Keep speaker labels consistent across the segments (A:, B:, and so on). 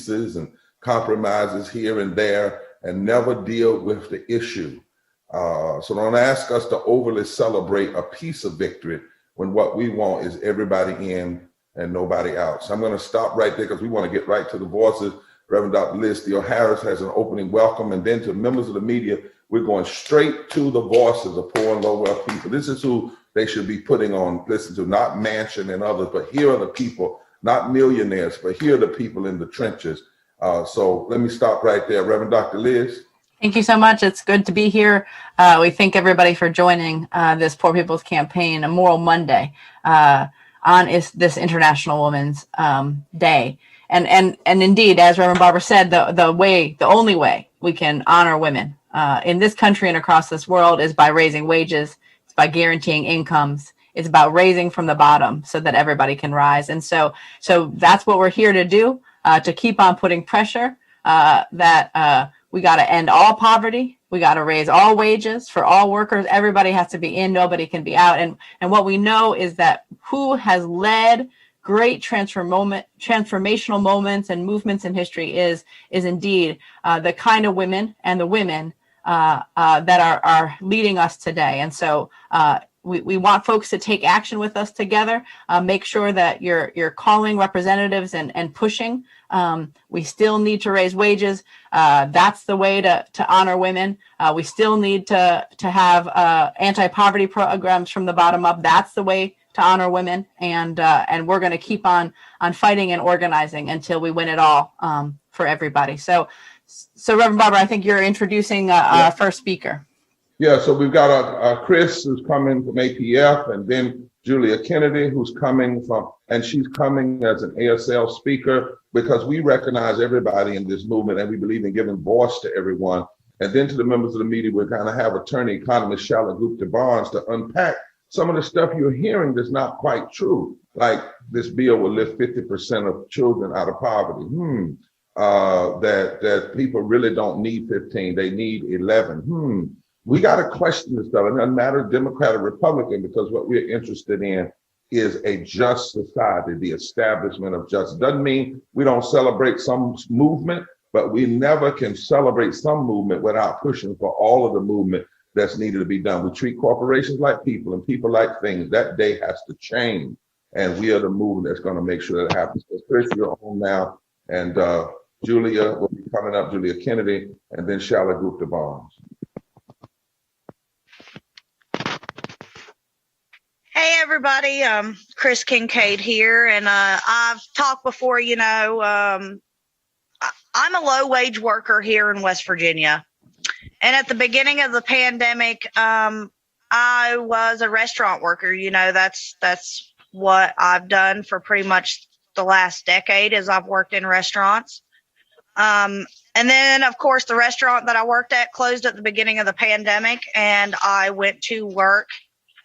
A: pieces and compromises here and there and never deal with the issue. So don't ask us to overly celebrate a piece of victory when what we want is everybody in and nobody out. So I'm going to stop right there because we want to get right to the voices. Reverend Dr. Liz Theo Harris has an opening welcome, and then to members of the media, we're going straight to the voices of poor and low wealth people. This is who they should be putting on, listen to, not Manchin and others, but here are the people, not millionaires, but here are the people in the trenches. So let me stop right there. Reverend Dr. Liz.
B: Thank you so much. It's good to be here. We thank everybody for joining this Poor People's Campaign, a Moral Monday, on this International Women's Day. And indeed, as Reverend Barber said, the only way we can honor women in this country and across this world is by raising wages. It's by guaranteeing incomes. It's about raising from the bottom so that everybody can rise. And so that's what we're here to do, to keep on putting pressure that we got to end all poverty. We got to raise all wages for all workers. Everybody has to be in. Nobody can be out. And what we know is that who has led great transformational moments and movements in history is indeed the kind of women and the women that are leading us today. And so we want folks to take action with us together. Make sure that you're calling representatives and pushing. We still need to raise wages. That's the way to honor women. We still need to have anti-poverty programs from the bottom up. That's the way to honor women. And we're going to keep on fighting and organizing until we win it all for everybody. So Reverend Barber, I think you're introducing our first speaker.
A: Yeah, so we've got Chris who's coming from APF, and then Julia Kennedy who's coming and she's coming as an ASL speaker because we recognize everybody in this movement and we believe in giving voice to everyone. And then to the members of the media, we're going to have attorney economist Shala Gupta-Barnes to unpack some of the stuff you're hearing that's not quite true, like this bill will lift 50% of children out of poverty. That people really don't need 15, they need 11. We got to question this stuff. It doesn't matter Democrat or Republican, because what we're interested in is a just society, the establishment of justice. Doesn't mean we don't celebrate some movement, but we never can celebrate some movement without pushing for all of the movement that's needed to be done. We treat corporations like people and people like things. That day has to change. And we are the movement that's going to make sure that happens. So Chris, you're on now. And Julia will be coming up, Julia Kennedy, and then Shala Gupta-Barnes.
C: Hey everybody, Chris Kincaid here, and I've talked before, I'm a low wage worker here in West Virginia. And at the beginning of the pandemic, I was a restaurant worker. That's what I've done for pretty much the last decade, is I've worked in restaurants. And then of course the restaurant that I worked at closed at the beginning of the pandemic, and I went to work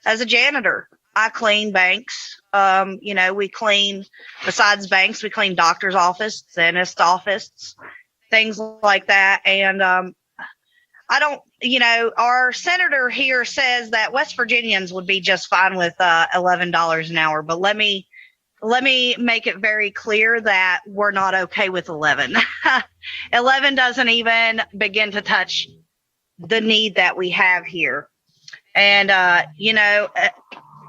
C: as a janitor. I clean banks. We clean, besides banks, we clean doctor's office, dentist office, things like that. And I don't, our senator here says that West Virginians would be just fine with $11 an hour. But let me make it very clear that we're not okay with 11. 11 doesn't even begin to touch the need that we have here. And,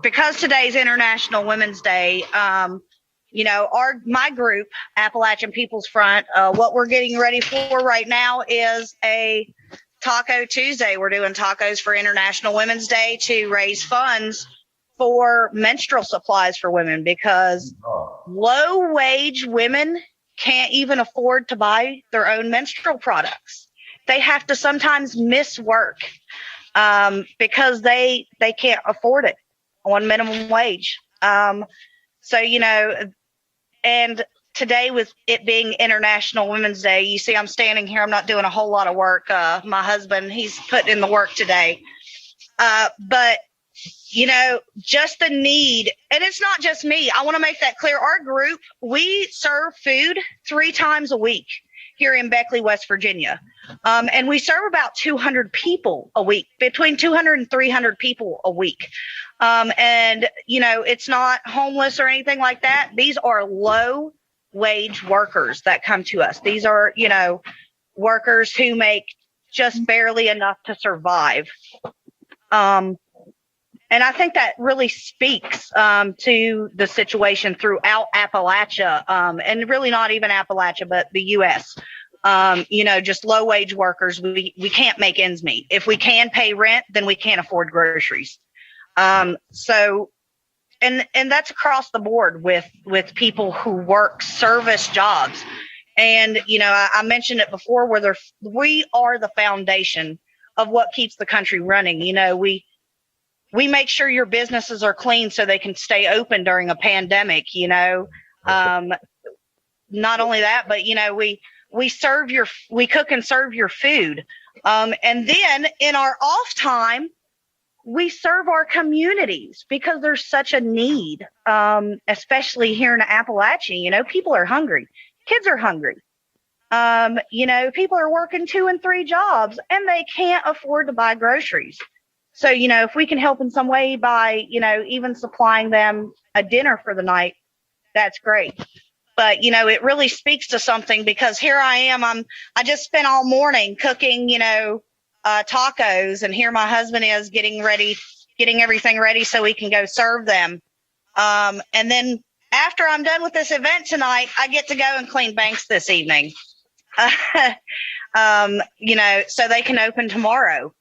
C: because today's International Women's Day, my group, Appalachian People's Front, what we're getting ready for right now is a Taco Tuesday. We're doing tacos for International Women's Day to raise funds for menstrual supplies for women, because low wage women can't even afford to buy their own menstrual products. They have to sometimes miss work because they can't afford it on minimum wage. And today, with it being International Women's Day, you see I'm standing here, I'm not doing a whole lot of work. My husband, he's putting in the work today. But just the need, and it's not just me. I want to make that clear. Our group, we serve food 3 times a week here in Beckley, West Virginia. And we serve about 200 people a week, between 200 and 300 people a week. It's not homeless or anything like that. These are low wage workers that come to us. These are, workers who make just barely enough to survive. And I think that really speaks to the situation throughout Appalachia, and really not even Appalachia, but the U.S. Just low wage workers. We can't make ends meet. If we can pay rent, then we can't afford groceries. So, and that's across the board with people who work service jobs. And, I mentioned it before, we are the foundation of what keeps the country running. We make sure your businesses are clean so they can stay open during a pandemic, Not only that, but, we cook and serve your food. And then in our off time, we serve our communities because there's such a need, especially here in Appalachia. People are hungry. Kids are hungry. People are working 2 and 3 jobs and they can't afford to buy groceries. So, if we can help in some way by, even supplying them a dinner for the night, that's great. But, it really speaks to something because here I am. I just spent all morning cooking, tacos, and here my husband is getting everything ready so we can go serve them. And then after I'm done with this event tonight, I get to go and clean banks this evening, so they can open tomorrow.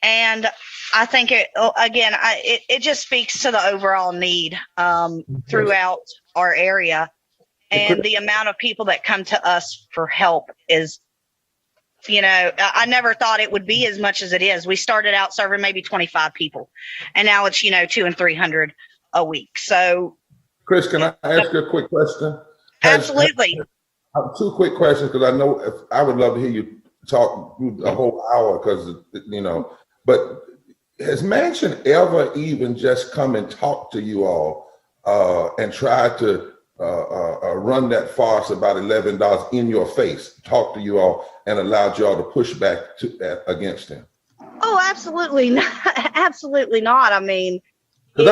C: And I think it just speaks to the overall need throughout our area, and the amount of people that come to us for help is, I never thought it would be as much as it is. We started out serving maybe 25 people, and now it's 200 and 300 a week. So,
A: Chris, can I ask you a quick question?
C: Absolutely.
A: I have 2 quick questions because I know I would love to hear you talk a whole hour because But has Mansion ever even just come and talk to you all and try to run that farce about $11 in your face, talk to you all and allowed you all to push back against him?
C: Oh, absolutely not. Absolutely not. I mean,
A: he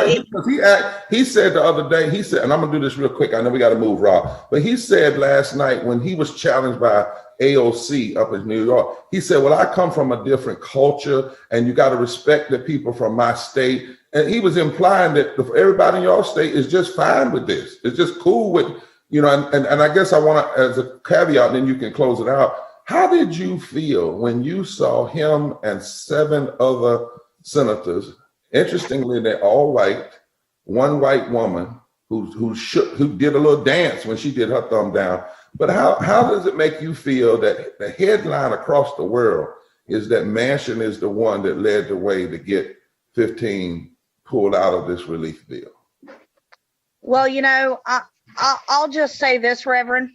A: said the other day, and I'm gonna do this real quick. I know we got to move, Rob, but he said last night when he was challenged by AOC up in New York, he said, well, I come from a different culture and you got to respect the people from my state. And he was implying that everybody in your state is just fine with this. It's just cool with, and I guess I want to, as a caveat, and then you can close it out. How did you feel when you saw him and 7 other senators? Interestingly, they're all white, 1 white woman who did a little dance when she did her thumb down. But how does it make you feel that the headline across the world is that Manchin is the one that led the way to get 15 pulled out of this relief bill?
C: Well, I'll just say this, Reverend.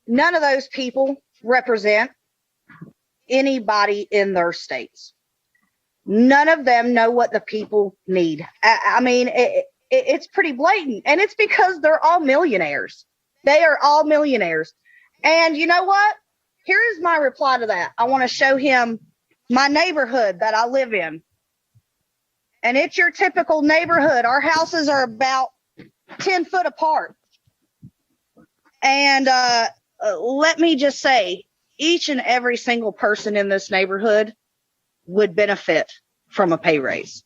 C: None of those people represent anybody in their states. None of them know what the people need. I mean, it's pretty blatant, and it's because they're all millionaires. They are all millionaires. And you know what? Here is my reply to that. I want to show him my neighborhood that I live in. And it's your typical neighborhood. Our houses are about 10 foot apart. And let me just say, each and every single person in this neighborhood would benefit from a pay raise.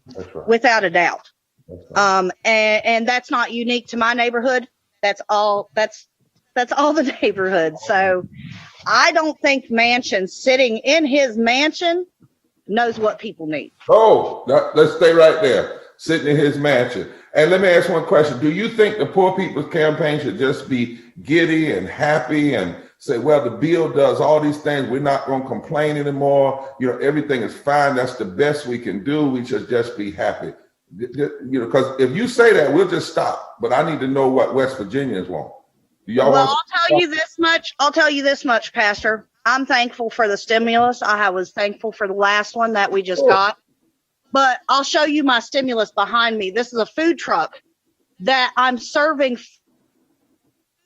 A: That's right.
C: Without a doubt.
A: That's right.
C: And that's not unique to my neighborhood. That's all the neighborhoods. So I don't think Manchin sitting in his mansion knows what people need.
A: Oh, let's stay right there, sitting in his mansion. And let me ask one question. Do you think the Poor People's Campaign should just be giddy and happy and say, well, the bill does all these things. We're not going to complain anymore. Everything is fine. That's the best we can do. We should just be happy. Because if you say that, we'll just stop. But I need to know what West Virginians want.
C: I'll tell you this much, Pastor. I'm thankful for the stimulus. I was thankful for the last one that we just got. But I'll show you my stimulus behind me. This is a food truck that I'm serving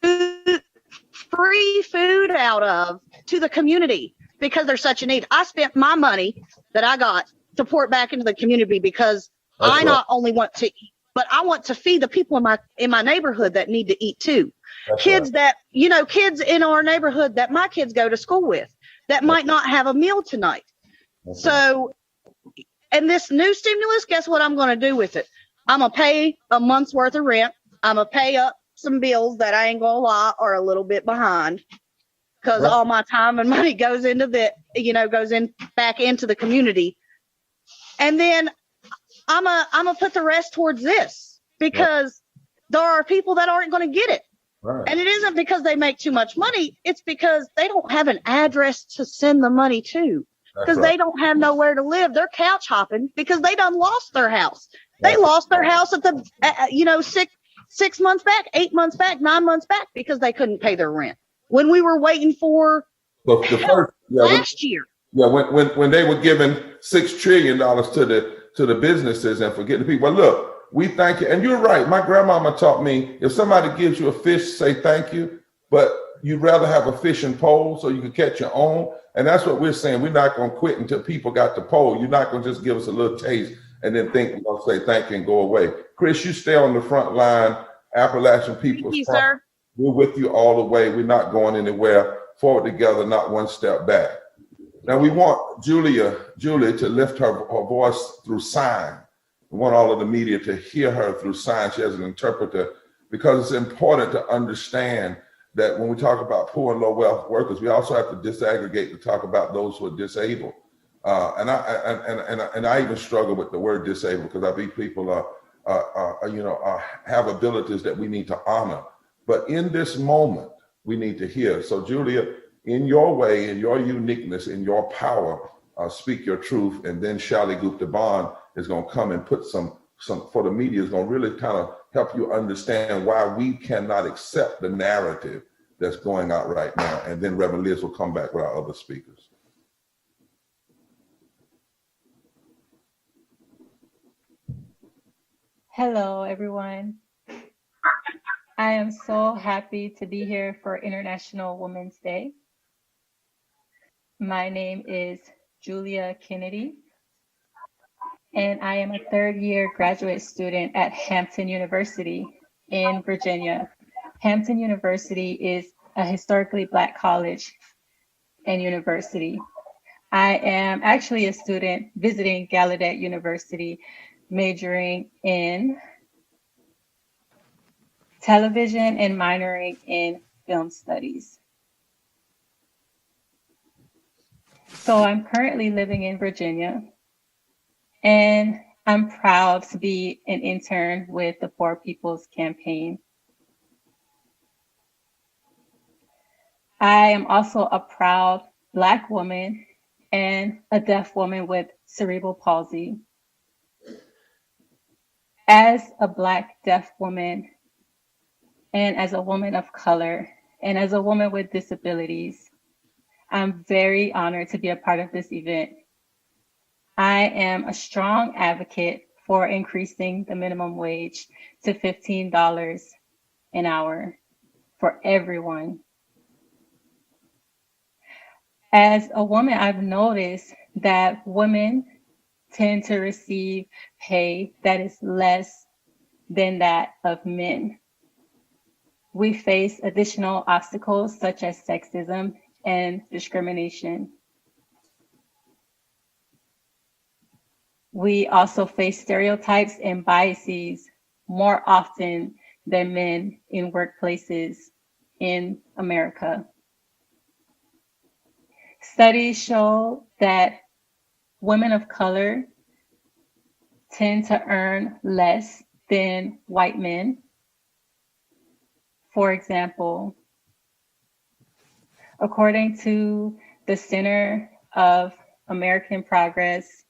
C: free food out of to the community because there's such a need. I spent my money that I got to pour it back into the community because I not only want to eat,
D: but I want to feed the people in my neighborhood that need to eat too.
A: That's
D: Kids
A: right.
D: that, you know, kids in our neighborhood that my kids go to school with that might not have a meal tonight.
A: That's right.
D: So, and this new stimulus, guess what I'm going to do with it? I'm going to pay a month's worth of rent. I'm going to pay up some bills that I ain't going to lie are a little bit behind, because
A: Right.
D: all my time and money goes into the, you know, goes in back into the community. And then I'm gonna put the rest towards this, because there are people that aren't going to get it.
A: Right.
D: And it isn't because they make too much money. It's because they don't have an address to send the money to, because
A: right.
D: they don't have nowhere to live. They're couch hopping because they done lost their house. They
A: That's
D: lost their house at the, you know, 6 months back, 8 months back, 9 months back, because they couldn't pay their rent when we were waiting for
A: the first,
D: last year.
A: When they were giving $6 trillion to the businesses and forgetting the people. Well, look, we thank you. And you're right. My grandmama taught me, if somebody gives you a fish, say thank you, but you'd rather have a fishing pole so you can catch your own. And that's what we're saying. We're not going to quit until people got the pole. You're not going to just give us a little taste and then think we're going to say thank you and go away. Chris, you stay on the front line. Appalachian people.
D: Thank you, sir.
A: We're with you all the way. We're not going anywhere. Forward together, not one step back. Now we want Julia to lift her voice through sign. We want all of the media to hear her through sign. She has an interpreter, because it's important to understand that when we talk about poor and low wealth workers, we also have to disaggregate to talk about those who are disabled. And I even struggle with the word disabled, because I think people have abilities that we need to honor. But in this moment, we need to hear. So Julia, in your way, in your uniqueness, in your power, speak your truth. And then Shali Gupta Bond is going to come and put some for the media, is going to really kind of help you understand why we cannot accept the narrative that's going out right now. And then Reverend Liz will come back with our other speakers.
E: Hello, everyone. I am so happy to be here for International Women's Day. My name is Julia Kennedy, and I am a third-year graduate student at Hampton University in Virginia. Hampton University is a historically Black college and university. I am actually a student visiting Gallaudet University, majoring in television and minoring in film studies. So I'm currently living in Virginia, and I'm proud to be an intern with the Poor People's Campaign. I am also a proud Black woman and a deaf woman with cerebral palsy. As a Black deaf woman, and as a woman of color, and as a woman with disabilities, I'm very honored to be a part of this event. I am a strong advocate for increasing the minimum wage to $15 an hour for everyone. As a woman, I've noticed that women tend to receive pay that is less than that of men. We face additional obstacles such as sexism and discrimination. We also face stereotypes and biases more often than men in workplaces in America. Studies show that women of color tend to earn less than white men. For example, according to the Center of American Progress,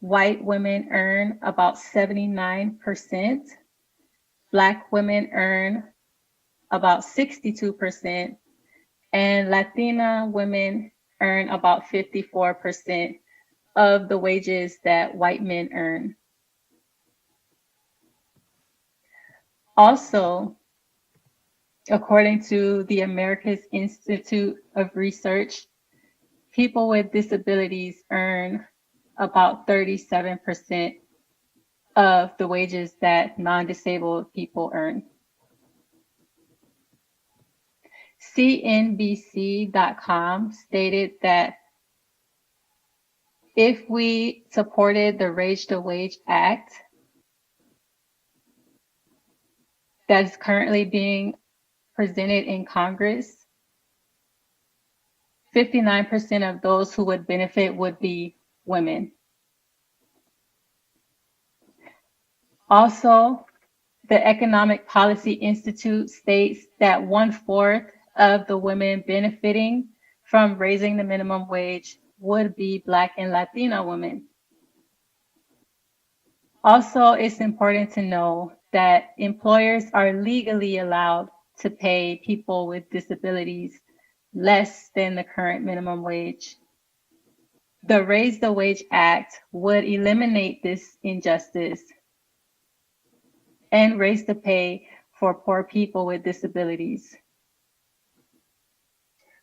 E: white women earn about 79%, Black women earn about 62%, and Latina women earn about 54% of the wages that white men earn. Also, according to the Americas Institute of Research, people with disabilities earn about 37% of the wages that non-disabled people earn. CNBC.com stated that if we supported the Raise the Wage Act that is currently being presented in Congress, 59% of those who would benefit would be women. Also, the Economic Policy Institute states that 1/4 of the women benefiting from raising the minimum wage would be Black and Latina women. Also, it's important to know that employers are legally allowed to pay people with disabilities less than the current minimum wage. The Raise the Wage Act would eliminate this injustice and raise the pay for poor people with disabilities.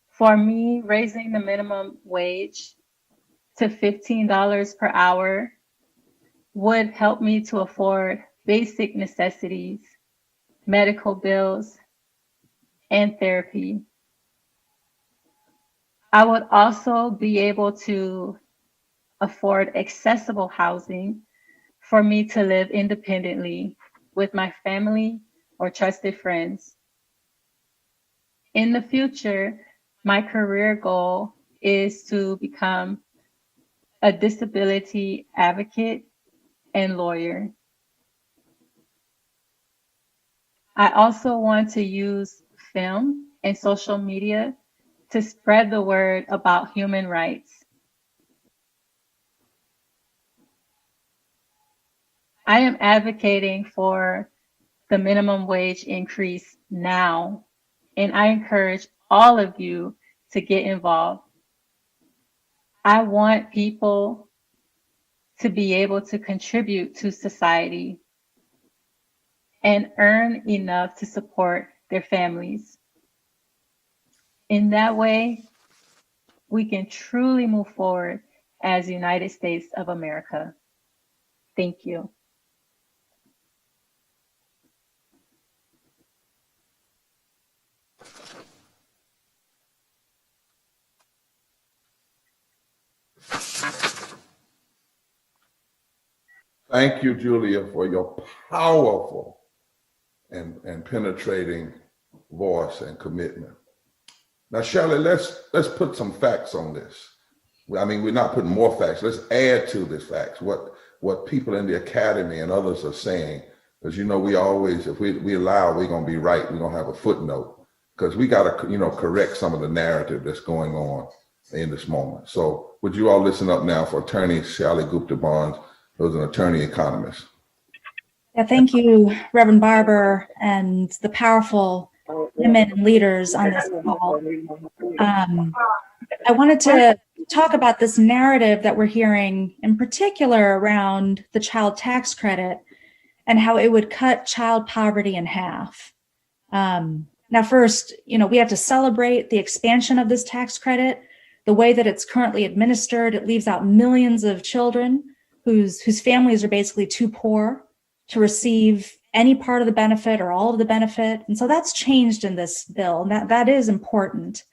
E: For me, raising the minimum wage to $15 per hour would help me to afford basic necessities, medical bills, and therapy. I would also be able to afford accessible housing for me to live independently with my family or trusted friends. In the future, my career goal is to become a disability advocate and lawyer. I also want to use film and social media to spread the word about human rights. I am advocating for the minimum wage increase now, and I encourage all of you to get involved. I want people to be able to contribute to society and earn enough to support their families. In that way, we can truly move forward as the United States of America. Thank you.
A: Thank you, Julia, for your powerful and penetrating voice and commitment. Now, Shirley, let's put some facts on this. I mean, we're not putting more facts. Let's add to this facts, what people in the academy and others are saying. Because, you know, we always, if we allow, we're going to be right. We're going to have a footnote. Because we got to, you know, correct some of the narrative that's going on in this moment. So would you all listen up now for attorney Shirley Gupta-Barnes, who's an attorney economist.
F: Yeah, thank you, Reverend Barber, and the powerful women and leaders on this call. I wanted to talk about this narrative that we're hearing, in particular around the child tax credit and how it would cut child poverty in half. Now, first, you know, we have to celebrate the expansion of this tax credit. The way that it's currently administered, it leaves out millions of children whose families are basically too poor to receive any part of the benefit or all of the benefit. And so that's changed in this bill, and that is important.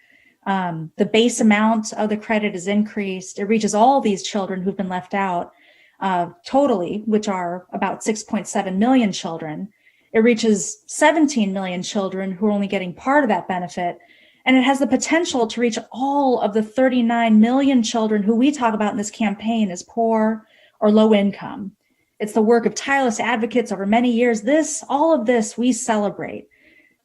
F: The base amount of the credit is increased. It reaches all these children who've been left out totally, which are about 6.7 million children. It reaches 17 million children who are only getting part of that benefit. And it has the potential to reach all of the 39 million children who we talk about in this campaign as poor or low income. It's the work of tireless advocates over many years. All of this we celebrate.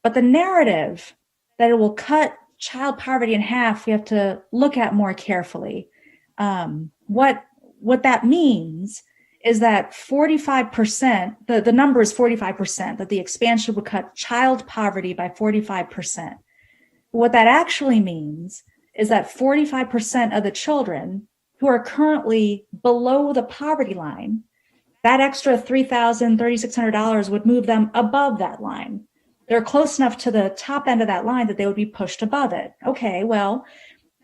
F: But the narrative that it will cut child poverty in half, we have to look at more carefully. What that means is that 45%, the number is 45%, that the expansion would cut child poverty by 45%. What that actually means is that 45% of the children who are currently below the poverty line, that extra $3,000, $3,600 would move them above that line. They're close enough to the top end of that line that they would be pushed above it. Okay, well,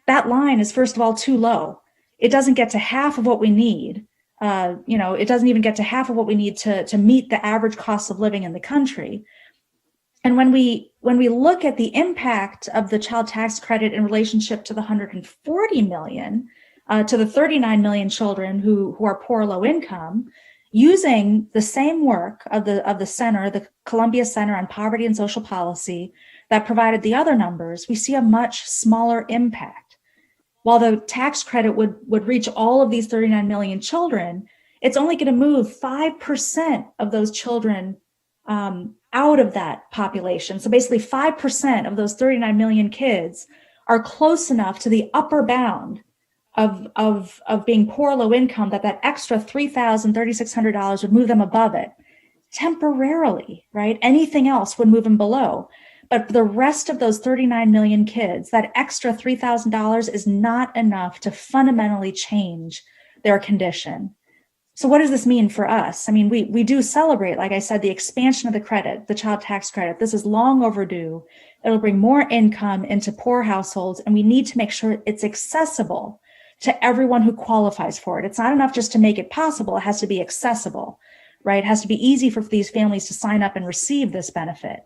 F: that line is first of all too low. It doesn't get to half of what we need It doesn't even get to half of what we need to meet the average cost of living in the country. And when we look at the impact of the child tax credit in relationship to the 140 million, to the 39 million children who are poor or low income, using the same work of the center, the Columbia Center on Poverty and Social Policy, that provided the other numbers, we see a much smaller impact. While the tax credit would reach all of these 39 million children, it's only going to move 5% of those children out of that population. So basically 5% of those 39 million kids are close enough to the upper bound of being poor, low income, that extra $3,000, $3,600 would move them above it temporarily, right? Anything else would move them below. But the rest of those 39 million kids, that extra $3,000 is not enough to fundamentally change their condition. So what does this mean for us? I mean, we do celebrate, like I said, the expansion of the credit, the child tax credit. This is long overdue. It'll bring more income into poor households, and we need to make sure it's accessible to everyone who qualifies for it. It's not enough just to make it possible. It has to be accessible, right? It has to be easy for these families to sign up and receive this benefit.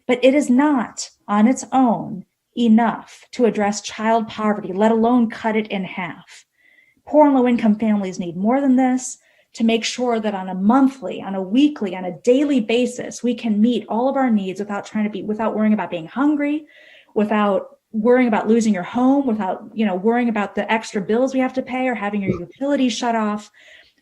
F: But it is not on its own enough to address child poverty, let alone cut it in half. Poor and low income families need more than this to make sure that on a monthly, on a weekly, on a daily basis, we can meet all of our needs without worrying about being hungry, without worrying about losing your home, without, worrying about the extra bills we have to pay or having your utilities shut off.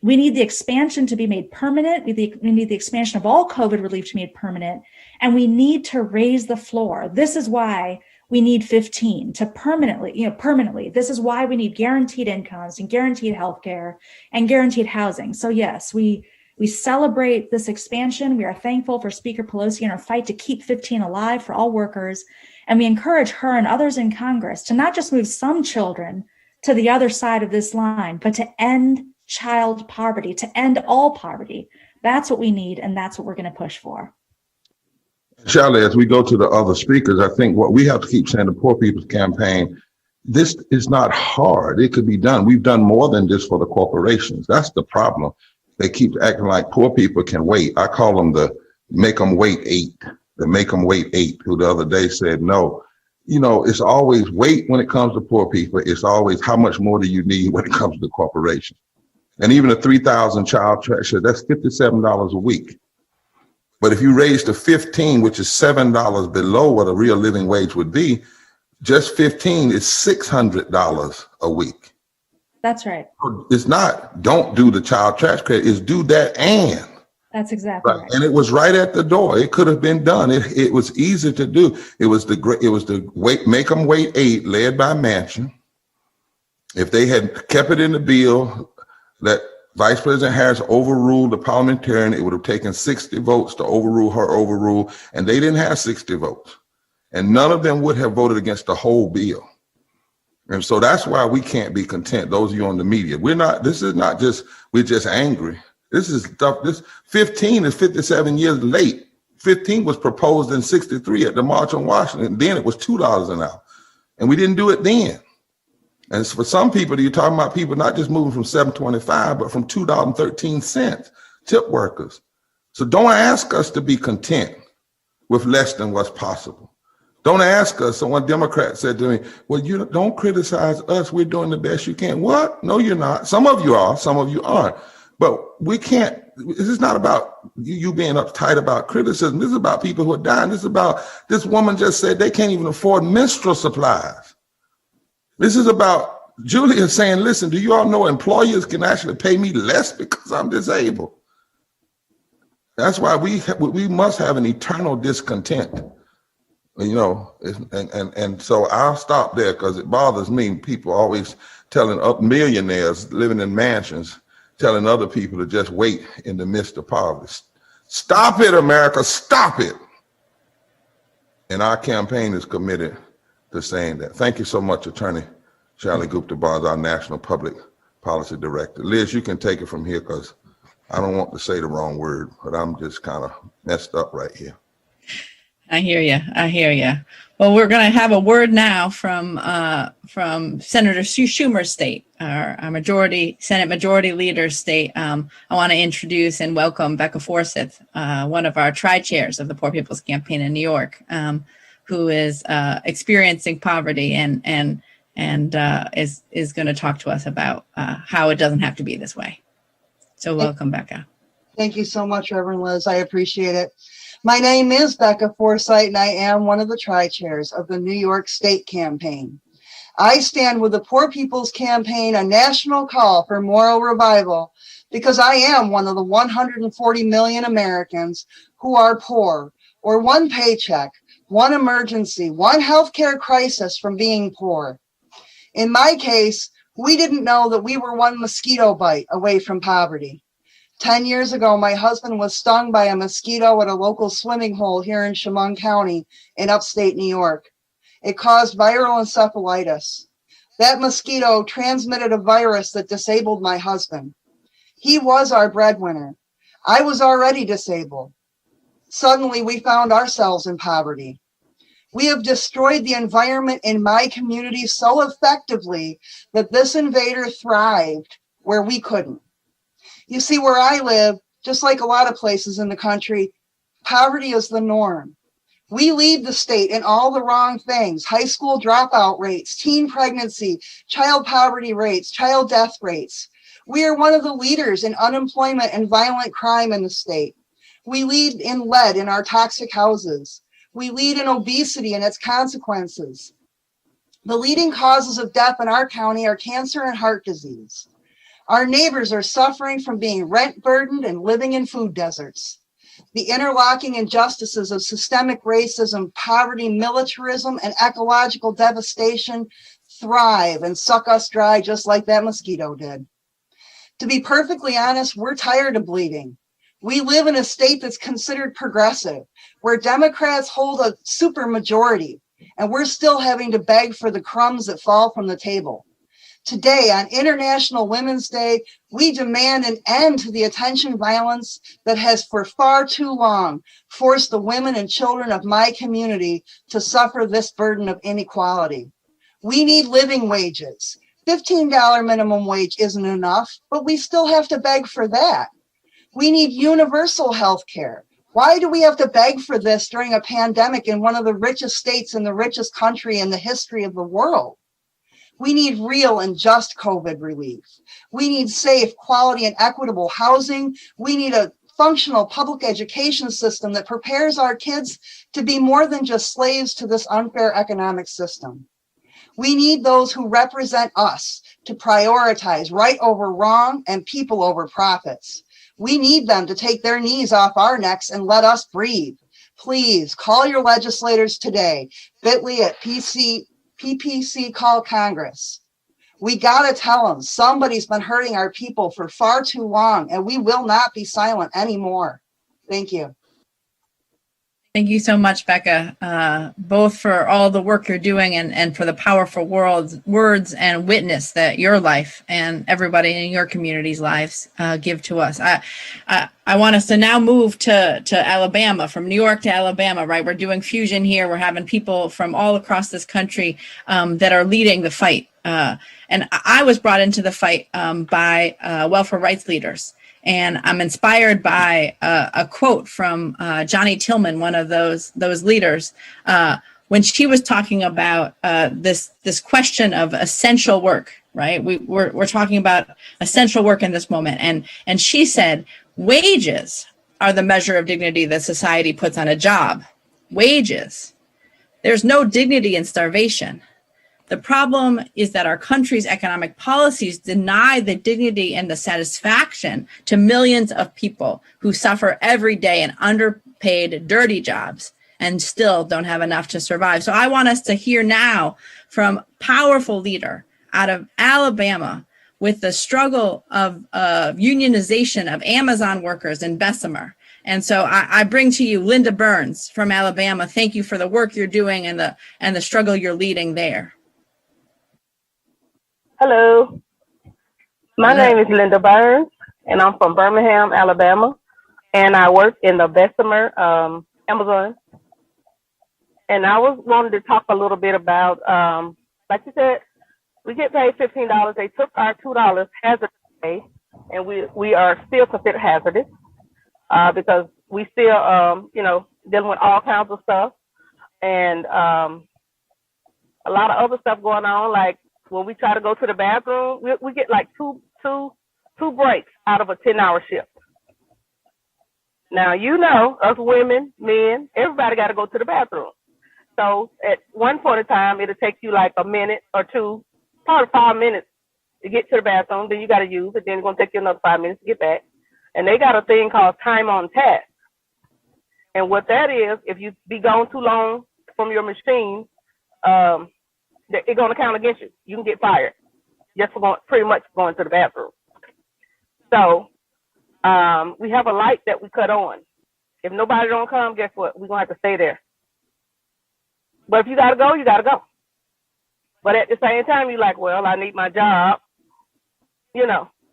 F: We need the expansion to be made permanent. We need the expansion of all COVID relief to be made permanent. And we need to raise the floor. This is why we need 15 to permanently. This is why we need guaranteed incomes and guaranteed healthcare and guaranteed housing. So yes, we celebrate this expansion. We are thankful for Speaker Pelosi and her fight to keep 15 alive for all workers. And we encourage her and others in Congress to not just move some children to the other side of this line, but to end child poverty, to end all poverty. That's what we need, and that's what we're going to push for.
A: Shelley, as we go to the other speakers, I think what we have to keep saying, the Poor People's Campaign, this is not hard. It could be done. We've done more than this for the corporations. That's the problem. They keep acting like poor people can wait. I call them the make them wait eight, who the other day said, no, it's always wait when it comes to poor people. It's always how much more do you need when it comes to corporations. And even a 3,000 child tax, that's $57 a week. But if you raise to 15, which is $7 below what a real living wage would be, just 15 is $600 a week.
F: That's right.
A: It's not, don't do the child tax credit, it's do that and.
F: That's exactly right.
A: And it was right at the door. It could have been done. It was easy to do. It was the make them wait 8, led by Manchin. If they had kept it in the bill that Vice President Harris overruled the parliamentarian, it would have taken 60 votes to overrule, and they didn't have 60 votes. And none of them would have voted against the whole bill. And so that's why we can't be content, those of you on the media. We're just angry. This is stuff, this 15 is 57 years late. 15 was proposed in 63 at the March on Washington. Then it was $2 an hour. And we didn't do it then. And for some people, you're talking about people not just moving from $7.25, but from $2.13, tip workers. So don't ask us to be content with less than what's possible. Don't ask us. So one Democrat said to me, well, you don't criticize us. We're doing the best you can. What? No, you're not. Some of you are, some of you aren't. But we can't, this is not about you being uptight about criticism. This is about people who are dying. This is about, this woman just said they can't even afford menstrual supplies. This is about Julia saying, listen, do you all know employers can actually pay me less because I'm disabled? That's why we must have an eternal discontent, and so I'll stop there because it bothers me. People always telling up millionaires living in mansions, telling other people to just wait in the midst of poverty. Stop it, America, stop it. And our campaign is committed to saying that. Thank you so much, Attorney Charlie Gupta-Barnes, our National Public Policy Director. Liz, you can take it from here because I don't want to say the wrong word, but I'm just kind of messed up right here.
B: I hear you. I hear you. Well, we're going to have a word now from Senator Schumer's state, our Senate Majority Leader's state. I want to introduce and welcome Becca Forsyth, one of our tri-chairs of the Poor People's Campaign in New York, who is experiencing poverty and is going to talk to us about how it doesn't have to be this way. So welcome, Becca.
G: Thank you so much, Reverend Liz. I appreciate it. My name is Becca Forsyth, and I am one of the tri-chairs of the New York State campaign. I stand with the Poor People's Campaign, a national call for moral revival, because I am one of the 140 million Americans who are poor, or one paycheck, one emergency, one healthcare crisis from being poor. In my case, we didn't know that we were one mosquito bite away from poverty. 10 years ago, my husband was stung by a mosquito at a local swimming hole here in Chemung County in upstate New York. It caused viral encephalitis. That mosquito transmitted a virus that disabled my husband. He was our breadwinner. I was already disabled. Suddenly, we found ourselves in poverty. We have destroyed the environment in my community so effectively that this invader thrived where we couldn't. You see, where I live, just like a lot of places in the country, poverty is the norm. We lead the state in all the wrong things: high school dropout rates, teen pregnancy, child poverty rates, child death rates. We are one of the leaders in unemployment and violent crime in the state. We lead in lead in our toxic houses. We lead in obesity and its consequences. The leading causes of death in our county are cancer and heart disease. Our neighbors are suffering from being rent burdened and living in food deserts. The interlocking injustices of systemic racism, poverty, militarism, and ecological devastation thrive and suck us dry just like that mosquito did. To be perfectly honest, we're tired of bleeding. We live in a state that's considered progressive, where Democrats hold a supermajority, and we're still having to beg for the crumbs that fall from the table. Today, on International Women's Day, we demand an end to the attention violence that has for far too long forced the women and children of my community to suffer this burden of inequality. We need living wages. $15 minimum wage isn't enough, but we still have to beg for that. We need universal health care. Why do we have to beg for this during a pandemic in one of the richest states in the richest country in the history of the world? We need real and just COVID relief. We need safe, quality, and equitable housing. We need a functional public education system that prepares our kids to be more than just slaves to this unfair economic system. We need those who represent us to prioritize right over wrong and people over profits. We need them to take their knees off our necks and let us breathe. Please call your legislators today. bit.ly at PPC Call Congress. We gotta tell them somebody's been hurting our people for far too long, and we will not be silent anymore. Thank you.
B: Thank you so much, Becca, both for all the work you're doing and for the powerful words and witness that your life and everybody in your community's lives give to us. I want us to now move to Alabama, from New York to Alabama, right? We're doing fusion here. We're having people from all across this country that are leading the fight. And I was brought into the fight by welfare rights leaders. And I'm inspired by a quote from Johnny Tillman, one of those leaders, when she was talking about this question of essential work, right? We're talking about essential work in this moment. And she said, wages are the measure of dignity that society puts on a job. Wages. There's no dignity in starvation. The problem is that our country's economic policies deny the dignity and the satisfaction to millions of people who suffer every day in underpaid, dirty jobs and still don't have enough to survive. So I want us to hear now from a powerful leader out of Alabama with the struggle of unionization of Amazon workers in Bessemer. And so I bring to you Linda Burns from Alabama. Thank you for the work you're doing and the struggle you're leading there.
H: Hello, my name is Linda Burns, and I'm from Birmingham, Alabama, and I work in the Bessemer Amazon And I was wanting to talk a little bit about, like you said, we get paid $15. They took our $2 hazardous pay, and we are still considered hazardous because we still, dealing with all kinds of stuff, and a lot of other stuff going on. Like when we try to go to the bathroom, we get like two breaks out of a 10-hour shift. Now, us women, men, everybody got to go to the bathroom. So at one point in time, it'll take you like a minute or two, probably 5 minutes to get to the bathroom. Then you got to use it. Then it's going to take you another 5 minutes to get back. And they got a thing called time on task. And what that is, if you be gone too long from your machine, it's going to count against you. You can get fired just for pretty much going to the bathroom. So we have a light that we cut on. If nobody don't come, guess what? We're going to have to stay there. But if you got to go, you got to go. But at the same time, you're like, well, I need my job,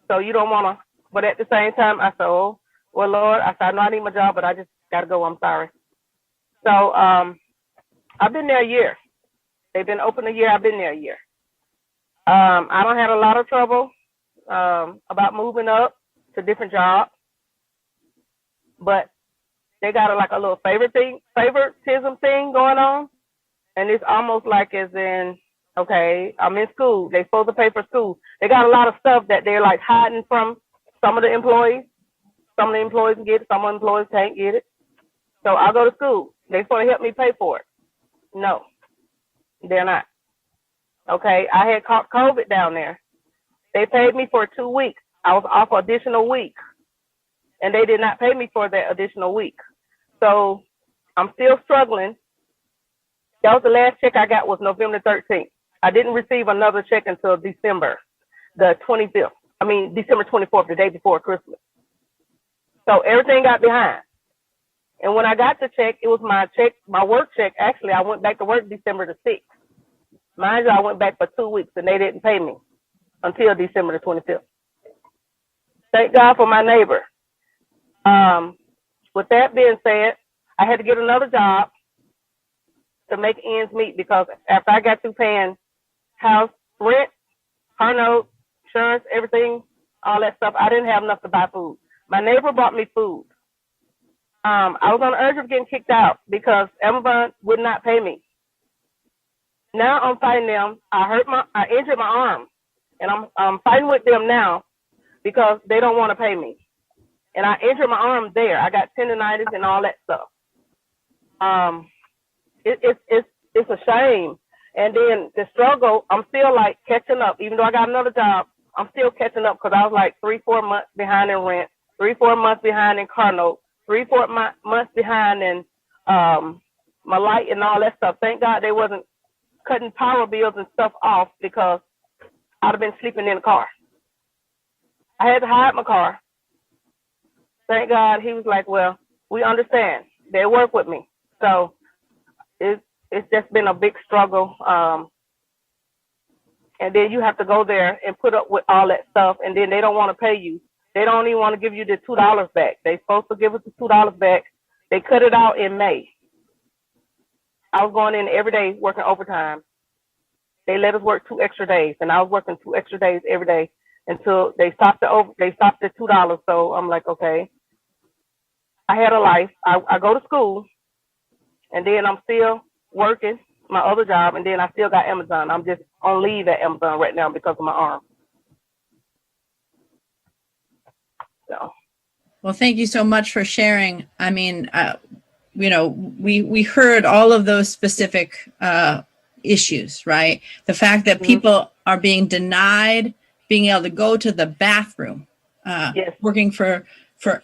H: so you don't want to. But at the same time, I said, oh, well, Lord, I know I need my job, but I just got to go. I'm sorry. So I've been there a year. They've been open a year. I've been there a year. I don't have a lot of trouble about moving up to different jobs, but they got a little favoritism thing going on. And it's almost like as in, okay, I'm in school. They're supposed to pay for school. They got a lot of stuff that they're like hiding from some of the employees. Some of the employees can get it. Some of the employees can't get it. So I go to school. They're supposed to help me pay for it. No, they're not. Okay, I had caught COVID down there. They paid me for 2 weeks. I was off an additional week. And they did not pay me for that additional week. So I'm still struggling. That was the last check I got was November 13th. I didn't receive another check until December the 25th. December 24th, the day before Christmas. So everything got behind. And when I got the check, it was my work check. Actually, I went back to work December the 6th. Mind you, I went back for 2 weeks and they didn't pay me until December the 25th. Thank God for my neighbor. With that being said, I had to get another job to make ends meet because after I got through paying house rent, car note, insurance, everything, all that stuff, I didn't have enough to buy food. My neighbor bought me food. I was on the urge of getting kicked out because Amazon would not pay me. Now I'm fighting them. I injured my arm, and I'm fighting with them now because they don't want to pay me. And I injured my arm there. I got tendonitis and all that stuff. It's a shame. And then the struggle, I'm still like catching up. Even though I got another job, I'm still catching up because I was like 3-4 months behind in rent, 3-4 months behind in car note, 3-4 months behind in my light and all that stuff. Thank God they wasn't cutting power bills and stuff off because I'd have been sleeping in the car. I had to hide my car. Thank God he was like, well, we understand. They work with me. So it's just been a big struggle. And then you have to go there and put up with all that stuff. And then they don't want to pay you. They don't even want to give you the $2 back. They're supposed to give us the $2 back. They cut it out in May. I was going in every day working overtime. They let us work 2 extra days. And I was working 2 extra days every day until they stopped the $2. So I'm like, okay. I had a life. I go to school. And then I'm still working my other job, and then I still got Amazon. I'm just on leave at Amazon right now because of my arm. So.
B: Well, thank you so much for sharing. I mean, we heard all of those specific issues, right? The fact that people are being denied being able to go to the bathroom,
H: yes.
B: Working for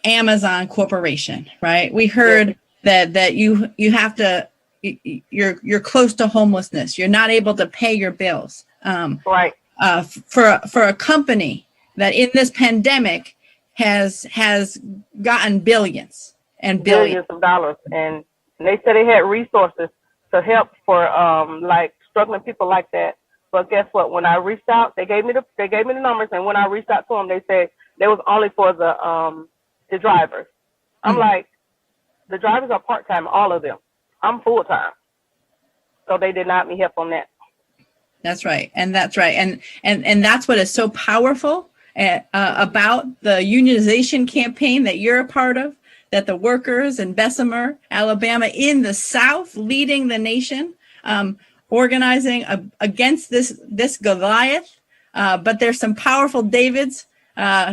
B: Amazon Corporation, right? We heard that you have to. You're close to homelessness. You're not able to pay your bills.
H: Right.
B: For a company that in this pandemic has gotten billions and billions
H: of dollars, and they said they had resources to help for like struggling people like that. But guess what? When I reached out, they gave me the numbers, and when I reached out to them, they said they was only for the drivers. I'm like, the drivers are part time, all of them. I'm full time. So they denied me help on that.
B: That's right. And that's right. And that's what is so powerful about the unionization campaign that you're a part of, that the workers in Bessemer, Alabama, in the South, leading the nation, organizing against this Goliath. But there's some powerful Davids.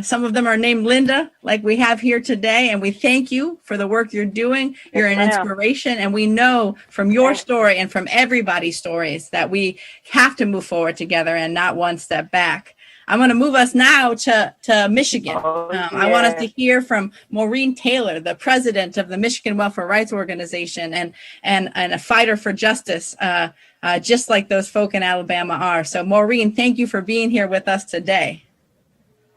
B: Some of them are named Linda, like we have here today. And we thank you for the work you're doing. You're an inspiration. And we know from your story and from everybody's stories that we have to move forward together and not one step back. I'm going to move us now to Michigan. I want us to hear from Maureen Taylor, the president of the Michigan Welfare Rights Organization and a fighter for justice, just like those folk in Alabama are. So Maureen, thank you for being here with us today.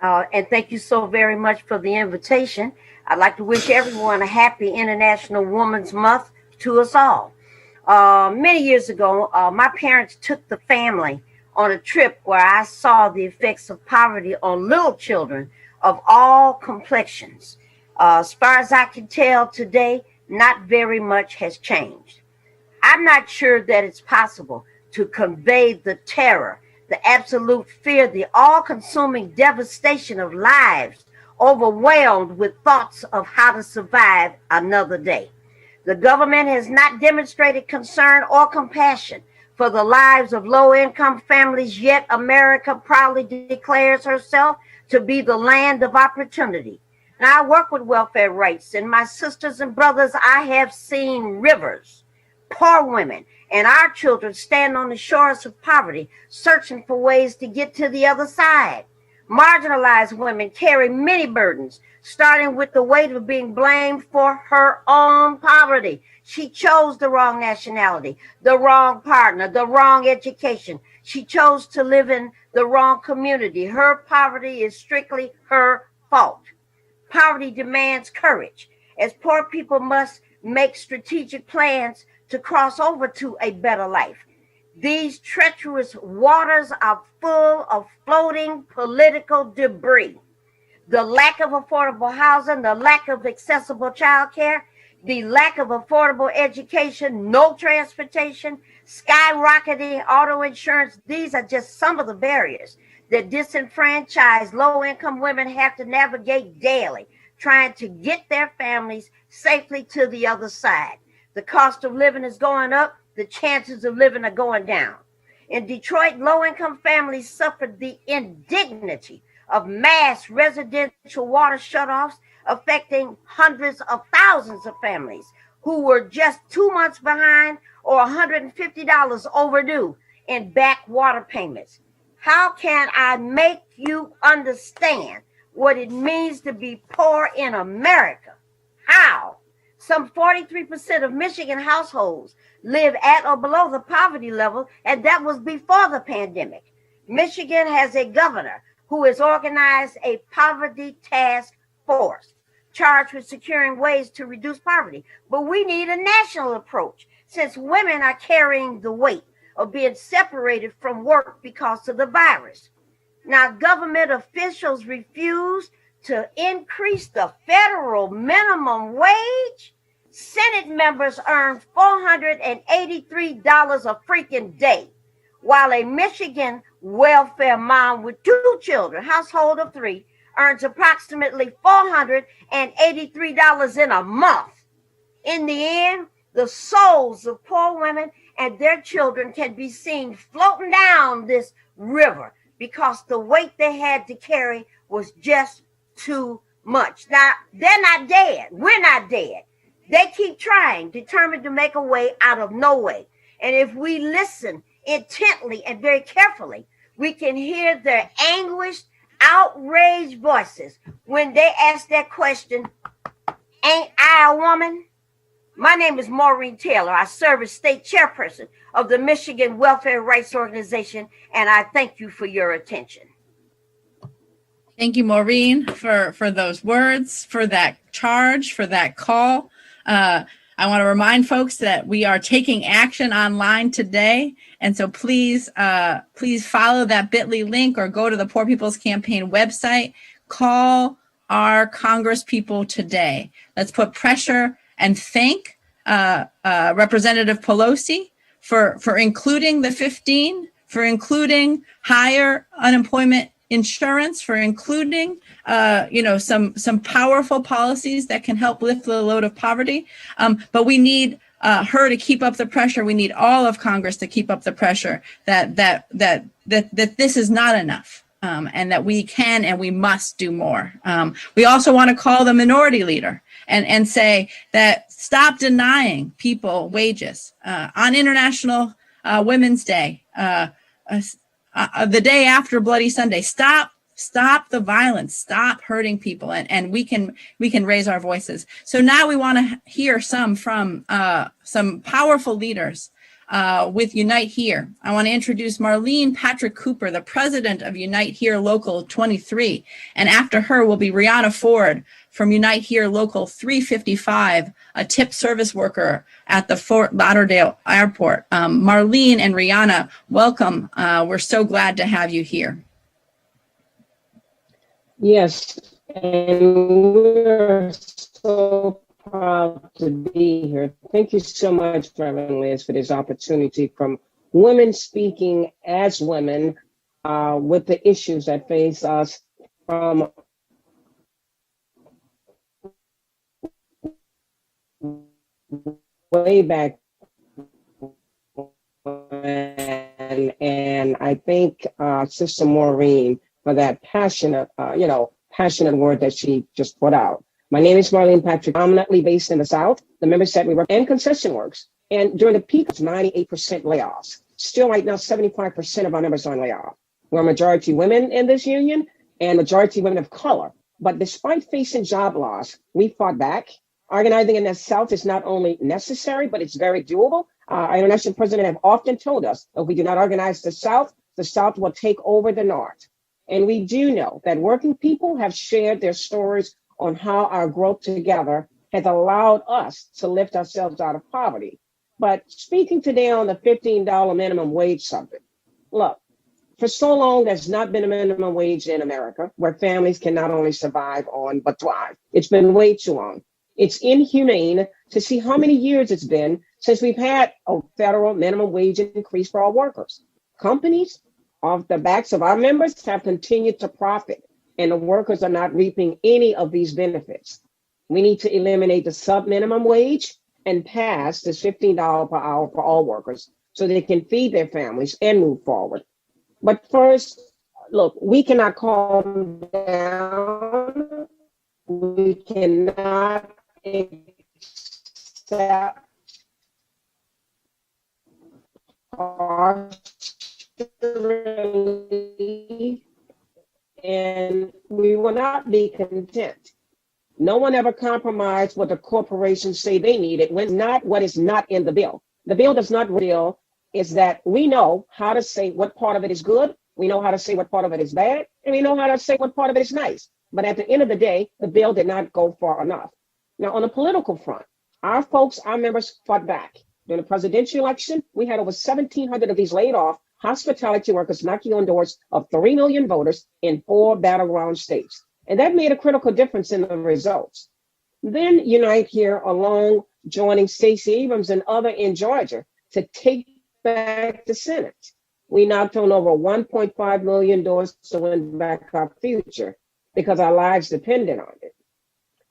I: And thank you so very much for the invitation. I'd like to wish everyone a happy International Women's Month to us all. Many years ago, my parents took the family on a trip where I saw the effects of poverty on little children of all complexions. As far as I can tell today, not very much has changed. I'm not sure that it's possible to convey the terror, the absolute fear, the all-consuming devastation of lives overwhelmed with thoughts of how to survive another day. The government has not demonstrated concern or compassion for the lives of low-income families, yet America proudly declares herself to be the land of opportunity. Now, I work with welfare rights, and my sisters and brothers, I have seen rivers, poor women, and our children stand on the shores of poverty, searching for ways to get to the other side. Marginalized women carry many burdens, starting with the weight of being blamed for her own poverty. She chose the wrong nationality, the wrong partner, the wrong education. She chose to live in the wrong community. Her poverty is strictly her fault. Poverty demands courage, as poor people must make strategic plans to cross over to a better life. These treacherous waters are full of floating political debris. The lack of affordable housing, the lack of accessible childcare, the lack of affordable education, no transportation, skyrocketing auto insurance. These are just some of the barriers that disenfranchised low-income women have to navigate daily, trying to get their families safely to the other side. The cost of living is going up. The chances of living are going down. In Detroit, low-income families suffered the indignity of mass residential water shutoffs, affecting hundreds of thousands of families who were just 2 months behind or $150 overdue in back water payments. How can I make you understand what it means to be poor in America? How? Some 43% of Michigan households live at or below the poverty level, and that was before the pandemic. Michigan has a governor who has organized a poverty task force charged with securing ways to reduce poverty. But we need a national approach, since women are carrying the weight of being separated from work because of the virus. Now, government officials refuse to increase the federal minimum wage. Senate members earn $483 a freaking day, while a Michigan welfare mom with 2 children, household of 3, earns approximately $483 in a month. In the end, the souls of poor women and their children can be seen floating down this river because the weight they had to carry was just too much. Now, they're not dead. We're not dead. They keep trying, determined to make a way out of no way. And if we listen intently and very carefully, we can hear their anguished, outraged voices when they ask that question, ain't I a woman? My name is Maureen Taylor. I serve as state chairperson of the Michigan Welfare Rights Organization, and I thank you for your attention.
B: Thank you, Maureen, for those words, for that charge, for that call. I want to remind folks that we are taking action online today. And so please follow that bit.ly link or go to the Poor People's Campaign website. Call our Congress people today. Let's put pressure and thank Representative Pelosi for including the 15, for including higher unemployment insurance, for including some powerful policies that can help lift the load of poverty. But we need her to keep up the pressure. We need all of Congress to keep up the pressure that this is not enough. And that we can and we must do more. We also want to call the minority leader and say that stop denying people wages. On International Women's Day, the day after Bloody Sunday, stop the violence, stop hurting people, and we can raise our voices. So now we want to hear some from some powerful leaders with Unite Here. I want to introduce Marlene Patrick Cooper, the president of Unite Here Local 23. And after her will be Rihanna Ford from Unite Here Local 355, a tip service worker at the Fort Lauderdale Airport. Marlene and Rihanna, welcome. We're so glad to have you here.
J: Yes, and we're so proud to be here. Thank you so much, Reverend Liz, for this opportunity from women speaking as women with the issues that face us from way back. And I thank Sister Maureen for that passionate word that she just put out. My name is Marlene Patrick, predominantly based in the South. The members said we work in concession works. And during the peak, it's 98% layoffs. Still right now, 75% of our members are on layoff. We're a majority women in this union and majority women of color. But despite facing job loss, we fought back. Organizing in the South is not only necessary, but it's very doable. Our international president have often told us if we do not organize the South will take over the North. And we do know that working people have shared their stories on how our growth together has allowed us to lift ourselves out of poverty. But speaking today on the $15 minimum wage subject, look, for so long, there's not been a minimum wage in America where families can not only survive on, but thrive. It's been way too long. It's inhumane to see how many years it's been since we've had a federal minimum wage increase for our workers. Companies, off the backs of our members, have continued to profit, and the workers are not reaping any of these benefits. We need to eliminate the sub-minimum wage and pass this $15 per hour for all workers so they can feed their families and move forward. But first, look, we cannot calm down. We cannot accept partially, and we will not be content. No one ever compromised what the corporations say they needed when not what is not in the bill. The bill does not reveal is that we know how to say what part of it is good, we know how to say what part of it is bad, and we know how to say what part of it is nice. But at the end of the day, the bill did not go far enough. Now, on the political front, our members fought back. During the presidential election, we had over 1,700 of these laid off hospitality workers knocking on doors of 3 million voters in 4 battleground states. And that made a critical difference in the results. Then Unite Here, along joining Stacey Abrams and others in Georgia to take back the Senate. We knocked on over 1.5 million doors to win back our future because our lives depended on it.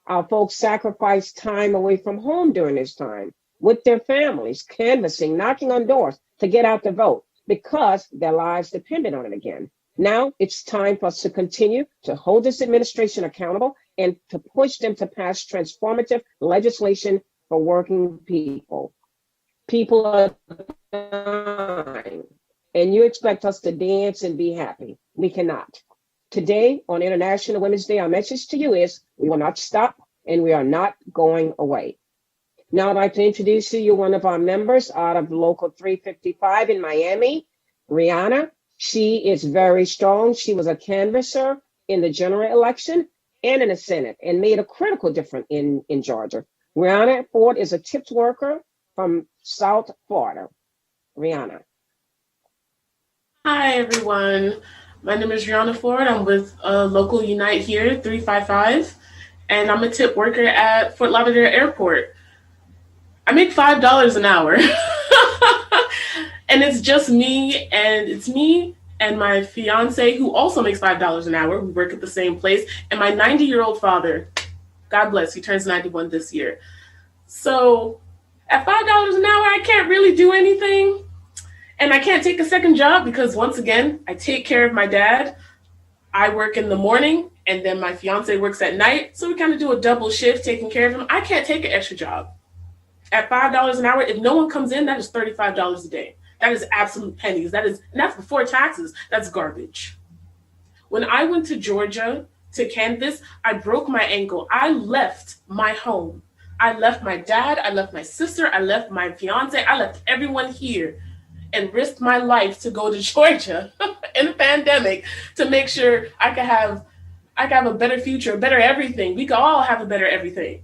J: Our folks sacrificed time away from home during this time with their families, canvassing, knocking on doors to get out the vote because their lives depended on it again. Now it's time for us to continue to hold this administration accountable and to push them to pass transformative legislation for working people. People are dying, and you expect us to dance and be happy. We cannot. Today, on International Women's Day, our message to you is we will not stop and we are not going away. Now I'd like to introduce to you one of our members out of Local 355 in Miami, Rihanna. She is very strong. She was a canvasser in the general election and in the Senate and made a critical difference in Georgia. Rihanna Ford is a tips worker from South Florida. Rihanna.
K: Hi, everyone. My name is Rihanna Ford. I'm with Local Unite Here 355, and I'm a tip worker at Fort Lauderdale Airport. I make $5 an hour. And it's just me, and it's me and my fiance, who also makes $5 an hour. We work at the same place, and my 90-year-old father. God bless, he turns 91 this year. So at $5 an hour, I can't really do anything. And I can't take a second job because, once again, I take care of my dad. I work in the morning, and then my fiance works at night. So we kind of do a double shift taking care of him. I can't take an extra job. At $5 an hour, if no one comes in, that is $35 a day. That is absolute pennies. And that's before taxes. That's garbage. When I went to Georgia to canvass, I broke my ankle. I left my home. I left my dad. I left my sister. I left my fiance. I left everyone here and risked my life to go to Georgia in the pandemic to make sure I could have a better future, a better everything. We could all have a better everything.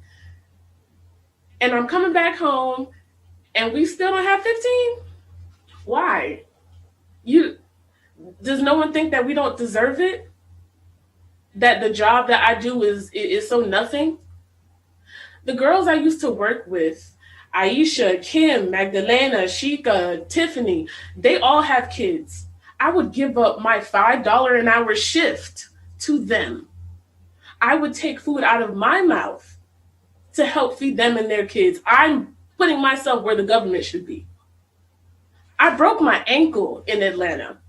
K: And I'm coming back home and we still don't have 15? Why? Does no one think that we don't deserve it? That the job that I do is so nothing? The girls I used to work with, Aisha, Kim, Magdalena, Shika, Tiffany, they all have kids. I would give up my $5 an hour shift to them. I would take food out of my mouth to help feed them and their kids. I'm putting myself where the government should be. I broke my ankle in Atlanta,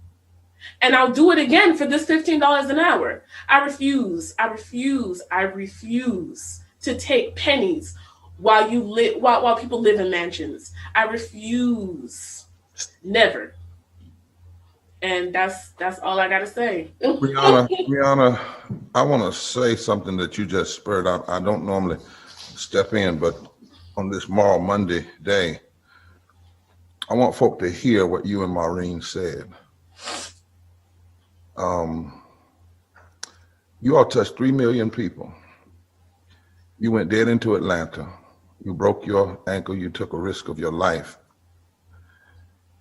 K: and I'll do it again for this $15 an hour. I refuse to take pennies while people live in mansions. I refuse. Never. And that's all I gotta say.
A: Brianna, I want to say something that you just spurred out. I don't normally step in, but on this Moral Monday day, I want folk to hear what you and Maureen said. You all touched 3 million people. You went dead into Atlanta. You broke your ankle. You took a risk of your life.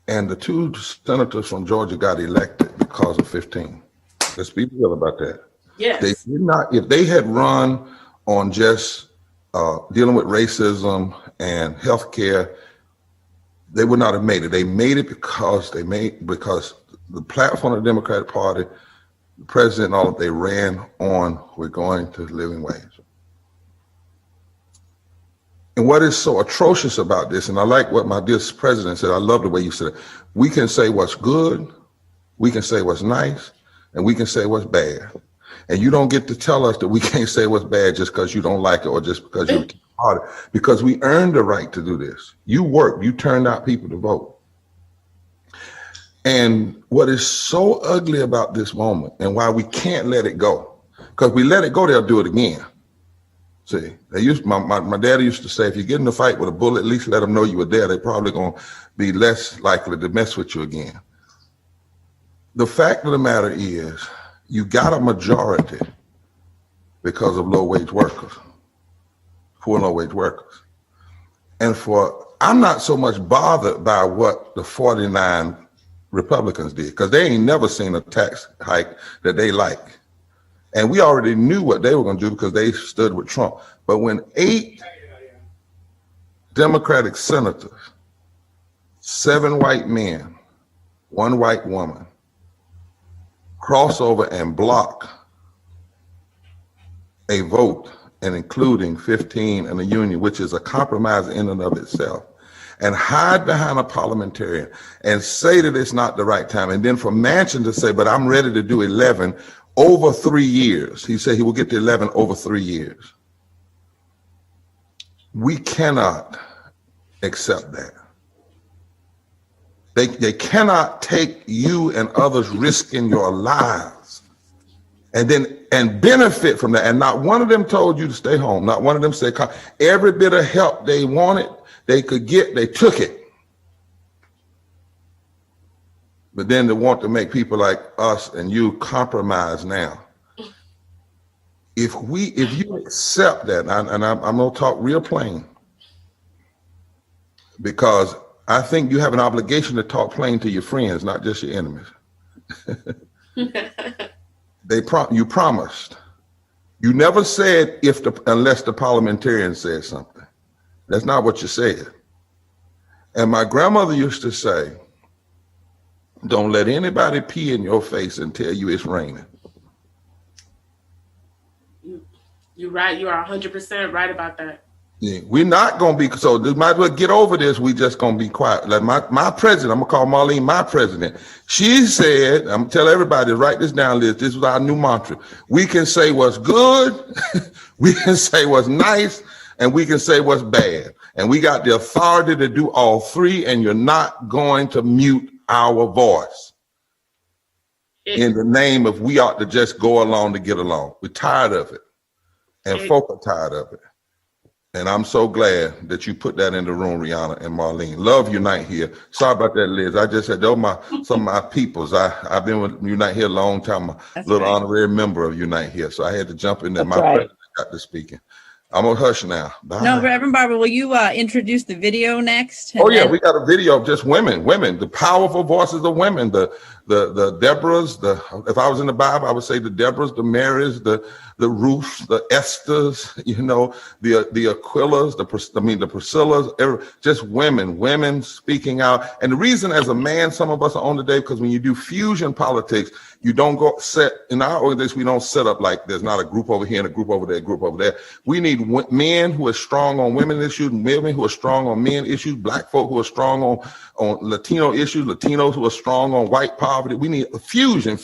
A: And the 2 senators from Georgia got elected because of 15. Let's be real about that.
K: Yes.
A: They did not, if they had run on just dealing with racism and healthcare, they would not have made it. They made it because the platform of the Democratic Party, the president and all that they ran on, we're going to living wage. And what is so atrocious about this, and I like what my dear president said, I love the way you said it. We can say what's good, we can say what's nice, and we can say what's bad. And you don't get to tell us that we can't say what's bad just because you don't like it or just because you're hard. Because we earned the right to do this. You worked, you turned out people to vote. And what is so ugly about this moment and why we can't let it go, because we let it go, they'll do it again. See, my daddy used to say, if you get in a fight with a bull, at least let them know you were there. They're probably going to be less likely to mess with you again. The fact of the matter is, you got a majority because of low-wage workers, poor low-wage workers. And I'm not so much bothered by what the 49 Republicans did, because they ain't never seen a tax hike that they like. And we already knew what they were going to do because they stood with Trump. But when 8 Democratic senators, 7 white men, 1 white woman, cross over and block a vote, and including 15 in the union, which is a compromise in and of itself, and hide behind a parliamentarian and say that it's not the right time, and then for Manchin to say, but I'm ready to do 11 over 3 years. He said he will get to 11 over 3 years. We cannot accept that. They cannot take you and others risking your lives and benefit from that. And not one of them told you to stay home. Not one of them said, every bit of help they wanted, they could get, they took it. But then they want to make people like us and you compromise now. If you accept that, and I'm gonna talk real plain, because I think you have an obligation to talk plain to your friends, not just your enemies. You promised. You never said unless the parliamentarian said something. That's not what you said. And my grandmother used to say, Don't let anybody pee in your face and tell you it's raining.
K: You're right. You are 100% right about that.
A: Yeah, we're not going to be, so we might as well get over this. We just going to be quiet. Like my president, I'm going to call Marlene my president. She said, I'm going to tell everybody, write this down, Liz. This is our new mantra. We can say what's good, we can say what's nice, and we can say what's bad. And we got the authority to do all three, and you're not going to mute our voice in the name of we ought to just go along to get along. We're tired of it, and folk are tired of it. And I'm so glad that you put that in the room, Rihanna and Marlene. Love Unite Here. Sorry about that, Liz. I just said those are some of my peoples. I've been with Unite Here a long time.
B: That's
A: little
B: right.
A: Honorary member of Unite Here, so I had to jump in there.
J: That's
A: My
J: right.
A: president got to speaking. I'm gonna hush now. Bye.
B: No, Reverend Barbara, will you introduce the video next?
A: Oh yeah, we got a video of just women, the powerful voices of women, the Deborahs, if I was in the Bible, I would say the Deborahs, the Marys, the Ruths, the Esthers, you know, the Aquilas, the Priscillas, just women speaking out. And the reason as a man, some of us are on today, because when you do fusion politics, you don't go set, in our organization, we don't set up like there's not a group over here and a group over there, group over there. We need men who are strong on women issues, women who are strong on men issues, black folk who are strong on Latino issues, Latinos who are strong on white poverty. We need a fusion.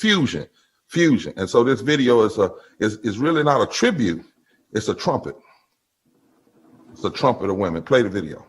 A: And so this video is really not a tribute, it's a trumpet. It's a trumpet of women. Play the video.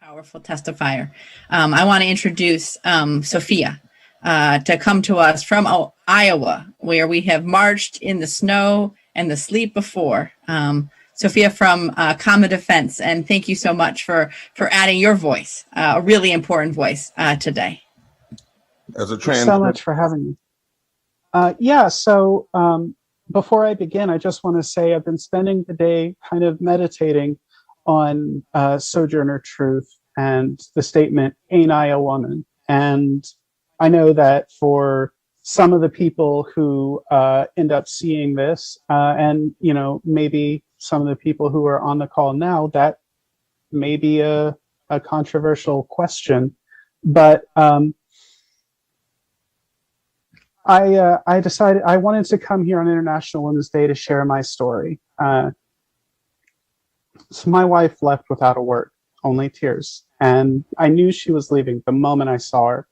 B: Powerful testifier. I want to introduce Sophia to come to us from Iowa, where we have marched in the snow and the sleet before. Sophia from Common Defense, and thank you so much for adding your voice, a really important voice today.
A: As a
L: Thanks so much for having me. So before I begin, I just want to say I've been spending the day kind of meditating on Sojourner Truth and the statement, "Ain't I a woman?" And I know that for some of the people who end up seeing this, and you know, maybe some of the people who are on the call now, that may be a controversial question, but I decided I wanted to come here on International Women's Day to share my story. So my wife left without a word, only tears. And I knew she was leaving the moment I saw her.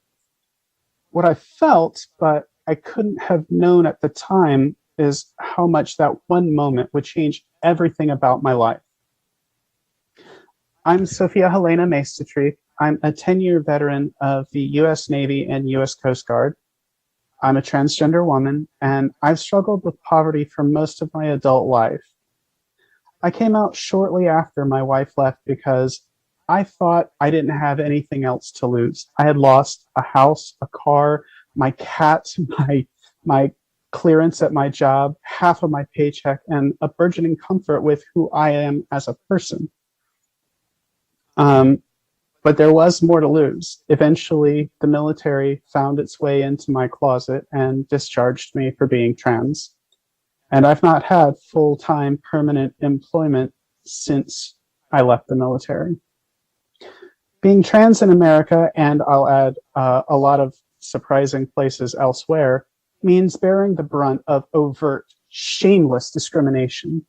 L: What I felt, but I couldn't have known at the time, is how much that one moment would change everything about my life. I'm Sophia Helena Maestri. I'm a 10-year veteran of the U.S. Navy and U.S. Coast Guard. I'm a transgender woman, and I've struggled with poverty for most of my adult life. I came out shortly after my wife left because I thought I didn't have anything else to lose. I had lost a house, a car, my cat, my clearance at my job, half of my paycheck, and a burgeoning comfort with who I am as a person. But there was more to lose. Eventually, the military found its way into my closet and discharged me for being trans. And I've not had full-time permanent employment since I left the military. Being trans in America, and I'll add a lot of surprising places elsewhere, means bearing the brunt of overt, shameless discrimination.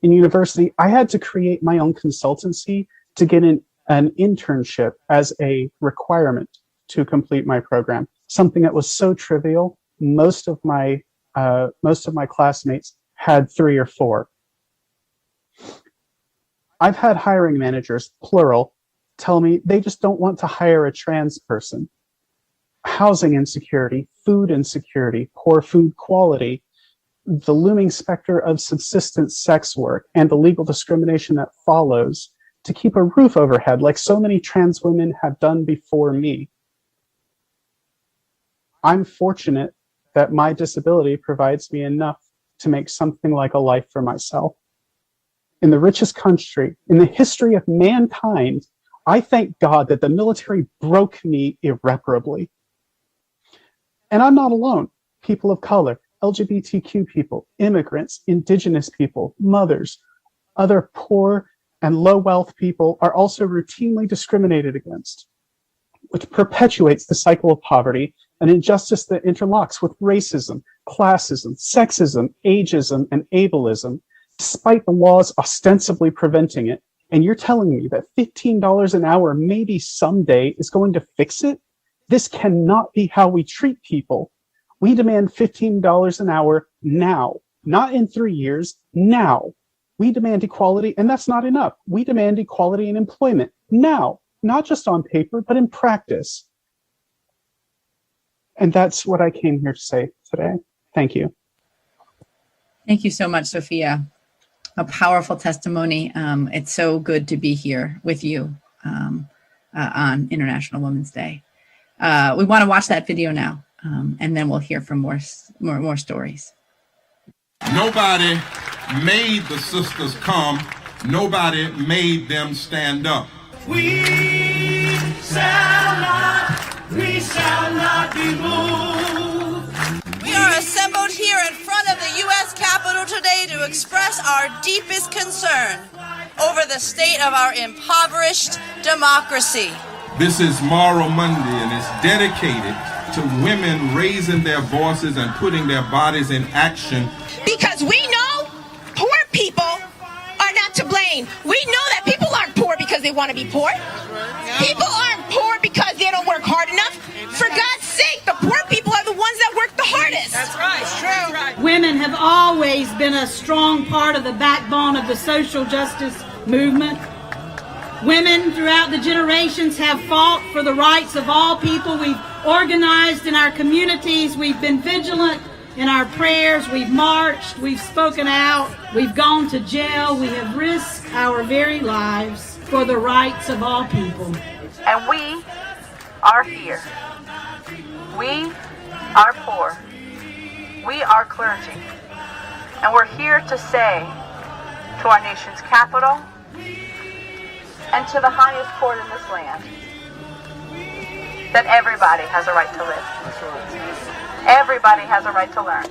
L: In university, I had to create my own consultancy to get an internship as a requirement to complete my program, something that was so trivial. Most of my most of my classmates had 3 or 4. I've had hiring managers, plural, tell me they just don't want to hire a trans person. Housing insecurity, food insecurity, poor food quality, the looming specter of subsistence sex work, and the legal discrimination that follows to keep a roof overhead like so many trans women have done before me. I'm fortunate that my disability provides me enough to make something like a life for myself. In the richest country in the history of mankind, I thank God that the military broke me irreparably. And I'm not alone. People of color, LGBTQ people, immigrants, indigenous people, mothers, other poor and low wealth people are also routinely discriminated against, which perpetuates the cycle of poverty and injustice that interlocks with racism, classism, sexism, ageism, and ableism, despite the laws ostensibly preventing it. And you're telling me that $15 an hour maybe someday is going to fix it? This cannot be how we treat people. We demand $15 an hour now, not in 3 years, now. We demand equality, and that's not enough. We demand equality in employment now, not just on paper, but in practice. And that's what I came here to say today. Thank you.
B: Thank you so much, Sophia. A powerful testimony. It's so good to be here with you on International Women's Day. We want to watch that video now, and then we'll hear from more stories.
M: Nobody made the sisters come. Nobody made them stand up. We shall not be moved.
N: We are assembled here in front of the U.S. Capitol today to express our deepest concern over the state of our impoverished democracy.
M: This is Moral Monday, and it's dedicated to women raising their voices and putting their bodies in action.
O: Because we know poor people are not to blame. We know that people aren't poor because they want to be poor. People aren't poor because they don't work hard enough. For God's sake, the poor people are the ones that work the hardest.
P: That's right. It's true. Women have always been a strong part of the backbone of the social justice movement. Women throughout the generations have fought for the rights of all people. We've organized in our communities. We've been vigilant in our prayers. We've marched. We've spoken out. We've gone to jail. We have risked our very lives for the rights of all people.
B: And we are here. We are poor. We are clergy. And we're here to say to our nation's capital and to the highest court in this land that everybody has a right to live. Everybody has a right to learn.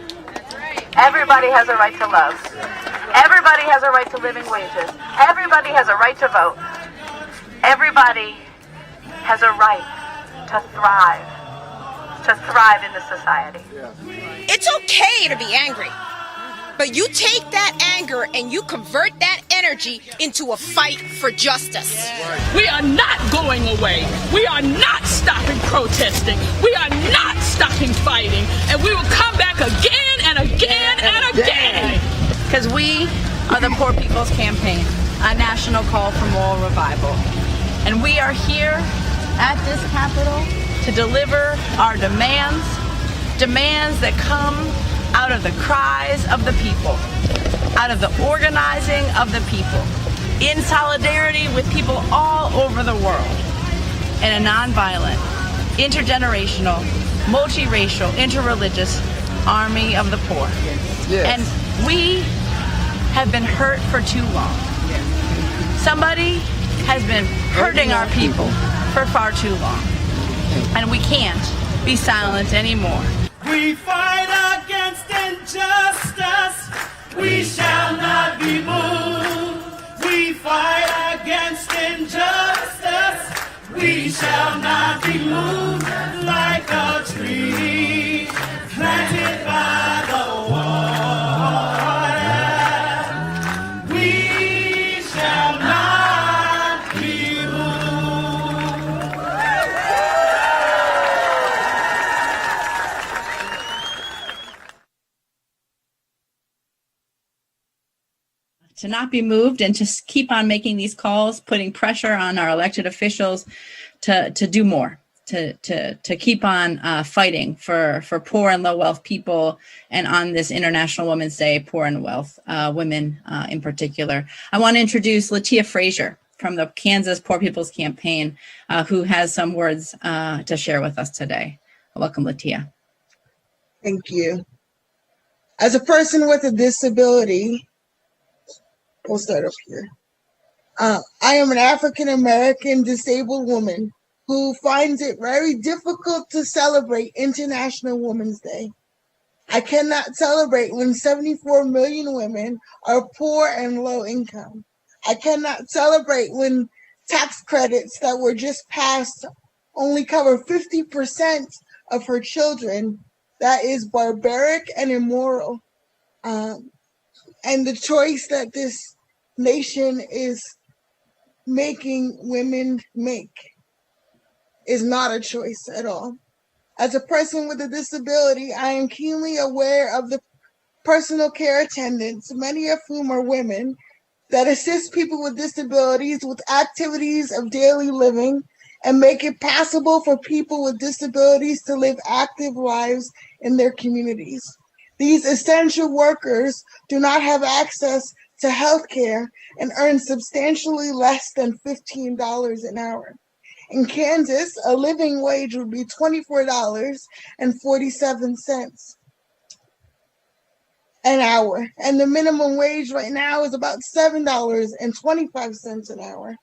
B: Everybody has a right to love. Everybody has a right to living wages. Everybody has a right to vote. Everybody has a right to thrive in this society.
O: It's okay to be angry, but you take that anger and you convert that energy into a fight for justice.
Q: We are not going away. We are not stopping protesting. We are not stopping fighting. And we will come back again and again and again.
B: Because we are the Poor People's Campaign, a national call for moral revival. And we are here at this Capitol to deliver our demands that come out of the cries of the people, out of the organizing of the people, in solidarity with people all over the world, in a nonviolent, intergenerational, multiracial, interreligious army of the poor. Yes. And we have been hurt for too long. Somebody has been hurting our people for far too long. And we can't be silent anymore.
R: We fight against injustice. We shall not be moved. We fight against injustice. We shall not be moved like a tree planted by the water. We shall not be moved.
B: to not be moved and just keep on making these calls, putting pressure on our elected officials to do more, to keep on fighting for poor and low wealth people, and on this International Women's Day, poor and wealth women in particular. I want to introduce Latia Frazier from the Kansas Poor People's Campaign, who has some words to share with us today. Welcome, Latia.
S: Thank you. As a person with a disability, we'll start up here. I am an African-American disabled woman who finds it very difficult to celebrate International Women's Day. I cannot celebrate when 74 million women are poor and low income. I cannot celebrate when tax credits that were just passed only cover 50% of her children. That is barbaric and immoral. And the choice that this nation is making women make is not a choice at all. As a person with a disability, I am keenly aware of the personal care attendants, many of whom are women, that assist people with disabilities with activities of daily living and make it possible for people with disabilities to live active lives in their communities. These essential workers do not have access to health care and earn substantially less than $15 an hour. In Kansas, a living wage would be $24.47 an hour, and the minimum wage right now is about $7.25 an hour.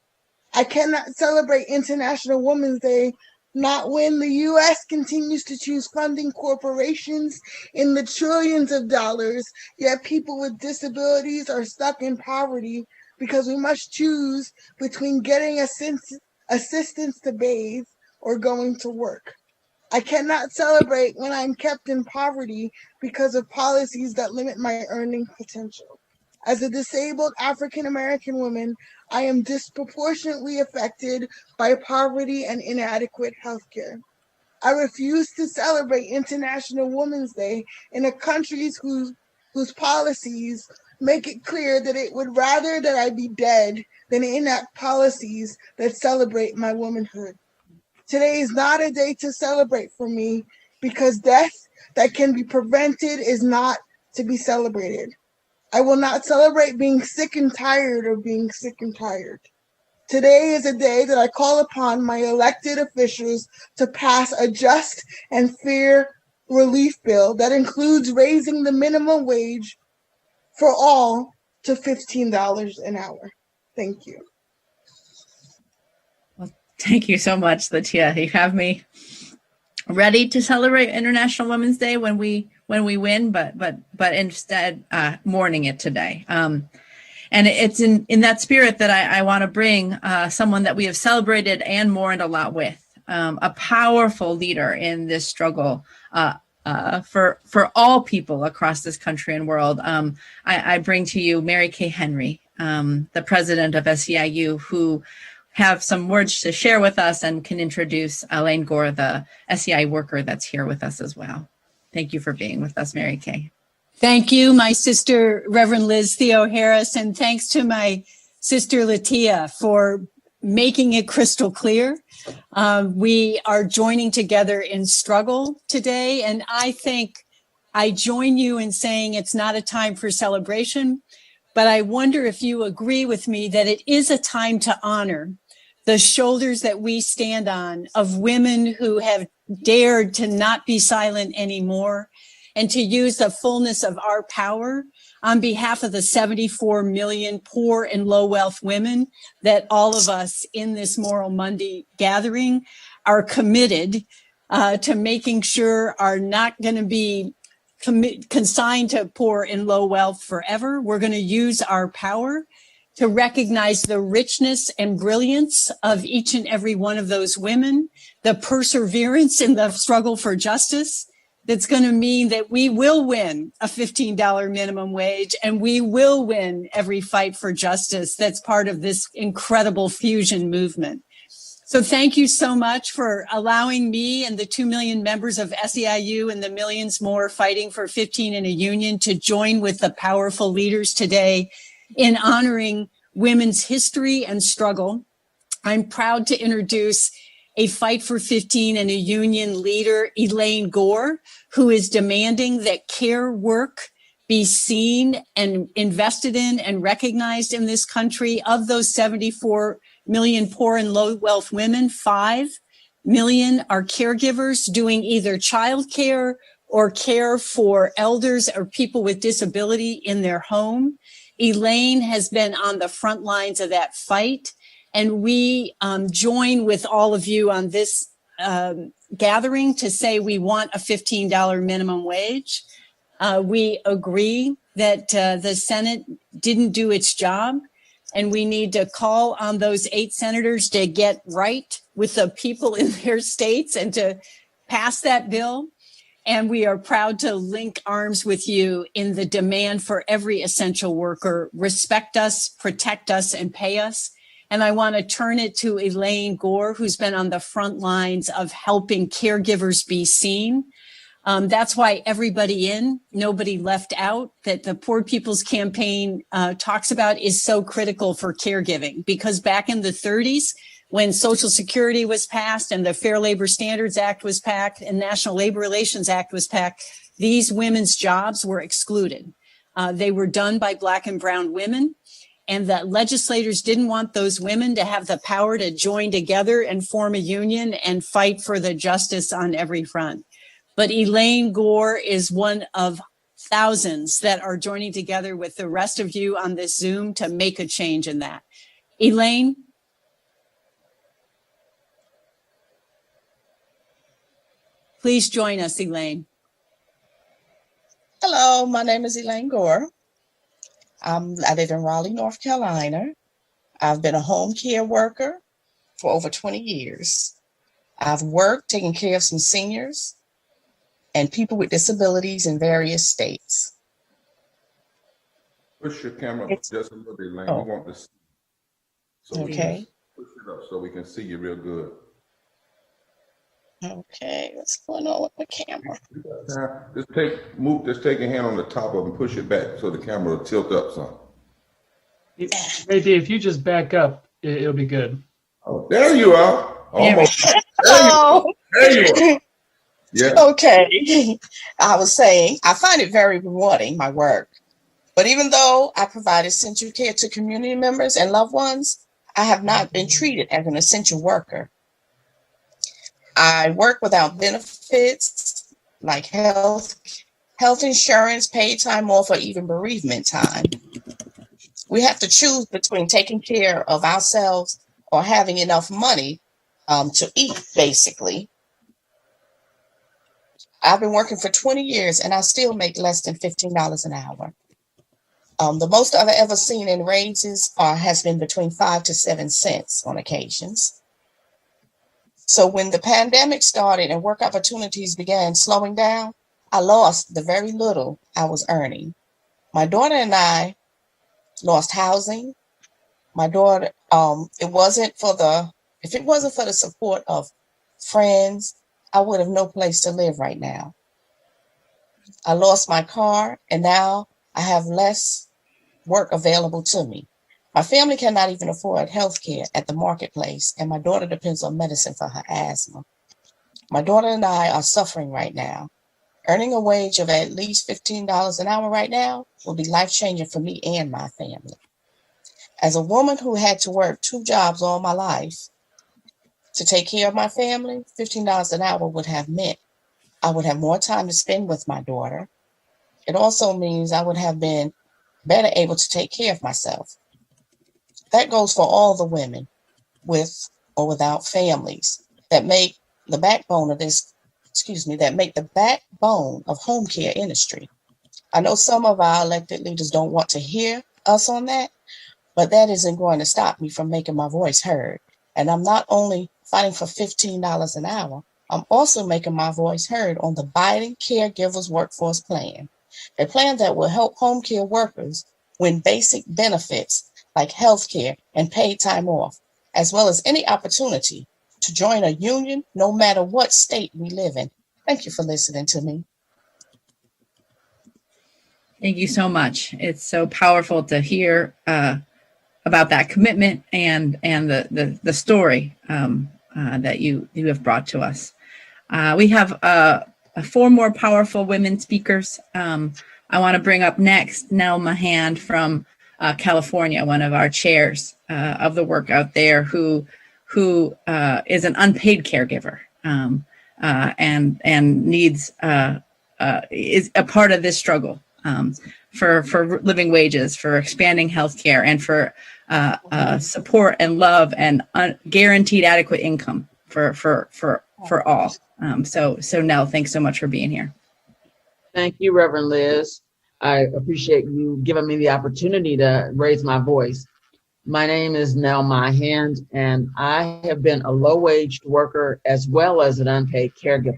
S: I cannot celebrate International Women's Day not when the U.S. continues to choose funding corporations in the trillions of dollars, yet people with disabilities are stuck in poverty because we must choose between getting assistance to bathe or going to work. I cannot celebrate when I'm kept in poverty because of policies that limit my earning potential. As a disabled African-American woman, I am disproportionately affected by poverty and inadequate health care. I refuse to celebrate International Women's Day in a country whose policies make it clear that it would rather that I be dead than enact policies that celebrate my womanhood. Today is not a day to celebrate for me because death that can be prevented is not to be celebrated. I will not celebrate being sick and tired of being sick and tired. Today is a day that I call upon my elected officials to pass a just and fair relief bill that includes raising the minimum wage for all to $15 an hour. Thank you.
B: Thank you so much, Latia. You have me ready to celebrate International Women's Day when we win, but instead mourning it today. And it's in that spirit that I want to bring someone that we have celebrated and mourned a lot with, a powerful leader in this struggle for all people across this country and world. I bring to you Mary Kay Henry, the president of SEIU, who have some words to share with us and can introduce Elaine Gore, the SEI worker that's here with us as well. Thank you for being with us, Mary Kay.
T: Thank you, my sister, Reverend Liz Theo Harris, and thanks to my sister Latia for making it crystal clear. We are joining together in struggle today, and I think I join you in saying it's not a time for celebration, but I wonder if you agree with me that it is a time to honor the shoulders that we stand on of women who have dared to not be silent anymore and to use the fullness of our power on behalf of the 74 million poor and low wealth women that all of us in this Moral Monday gathering are committed to making sure are not going to be consigned to poor and low wealth forever. We're going to use our power to recognize the richness and brilliance of each and every one of those women, the perseverance in the struggle for justice that's going to mean that we will win a $15 minimum wage and we will win every fight for justice that's part of this incredible fusion movement. So thank you so much for allowing me and the 2 million members of SEIU and the millions more fighting for 15 in a union to join with the powerful leaders today in honoring women's history and struggle, I'm proud to introduce a Fight for 15 and a union leader, Elaine Gore, who is demanding that care work be seen and invested in and recognized in this country. Of those 74 million poor and low wealth women, 5 million are caregivers doing either childcare or care for elders or people with disability in their home. Elaine has been on the front lines of that fight, and we join with all of you on this gathering to say we want a $15 minimum wage. We agree that the Senate didn't do its job, and we need to call on those 8 senators to get right with the people in their states and to pass that bill. And we are proud to link arms with you in the demand for every essential worker: respect us, protect us, and pay us. And I want to turn it to Elaine Gore, who's been on the front lines of helping caregivers be seen. That's why everybody in, nobody left out, that the Poor People's Campaign talks about is so critical for caregiving. Because back in the 30s, when Social Security was passed and the Fair Labor Standards Act was passed and National Labor Relations Act was passed, these women's jobs were excluded. They were done by Black and brown women, and that legislators didn't want those women to have the power to join together and form a union and fight for the justice on every front. But Elaine Gore is one of thousands that are joining together with the rest of you on this Zoom to make a change in that. Elaine? Please join us, Elaine.
U: Hello, my name is Elaine Gore. I live in Raleigh, North Carolina. I've been a home care worker for over 20 years. I've worked taking care of some seniors and people with disabilities in various states.
A: Push your camera just a little bit, Elaine. We want to see. So
U: Okay.
A: Push it up so we can see you real good.
U: Okay, what's going on with the camera?
A: Just take your hand on the top of it and push it back so the camera will tilt up some.
V: Maybe if you just back up, it'll be good.
A: Oh, there you are. Almost. There you are. Yeah.
U: Okay. I was saying, I find it very rewarding, my work. But even though I provide essential care to community members and loved ones, I have not been treated as an essential worker. I work without benefits like health insurance, paid time off, or even bereavement time. We have to choose between taking care of ourselves or having enough money to eat, basically. I've been working for 20 years and I still make less than $15 an hour. The most I've ever seen in raises has been between 5 to 7 cents on occasions. So when the pandemic started and work opportunities began slowing down, I lost the very little I was earning. My daughter and I lost housing. My daughter, if it wasn't for the support of friends, I would have no place to live right now. I lost my car and now I have less work available to me. My family cannot even afford health care at the marketplace, and my daughter depends on medicine for her asthma. My daughter and I are suffering right now. Earning a wage of at least $15 an hour right now will be life-changing for me and my family. As a woman who had to work 2 jobs all my life to take care of my family, $15 an hour would have meant I would have more time to spend with my daughter. It also means I would have been better able to take care of myself. That goes for all the women with or without families that make the backbone of the backbone of home care industry. I know some of our elected leaders don't want to hear us on that, but that isn't going to stop me from making my voice heard. And I'm not only fighting for $15 an hour, I'm also making my voice heard on the Biden Caregivers Workforce Plan, a plan that will help home care workers win basic benefits like health care and paid time off, as well as any opportunity to join a union no matter what state we live in. Thank you for listening to me.
B: Thank you so much. It's so powerful to hear about that commitment and the story that you have brought to us. We have 4 more powerful women speakers. I want to bring up next Nell Mahan from California, one of our chairs of the work out there, who is an unpaid caregiver and needs is a part of this struggle for living wages, for expanding healthcare, and for support and love and guaranteed adequate income for all. So Nell, thanks so much for being here.
C: Thank you, Reverend Liz. I appreciate you giving me the opportunity to raise my voice. My name is Nell Mahan, and I have been a low-wage worker as well as an unpaid caregiver.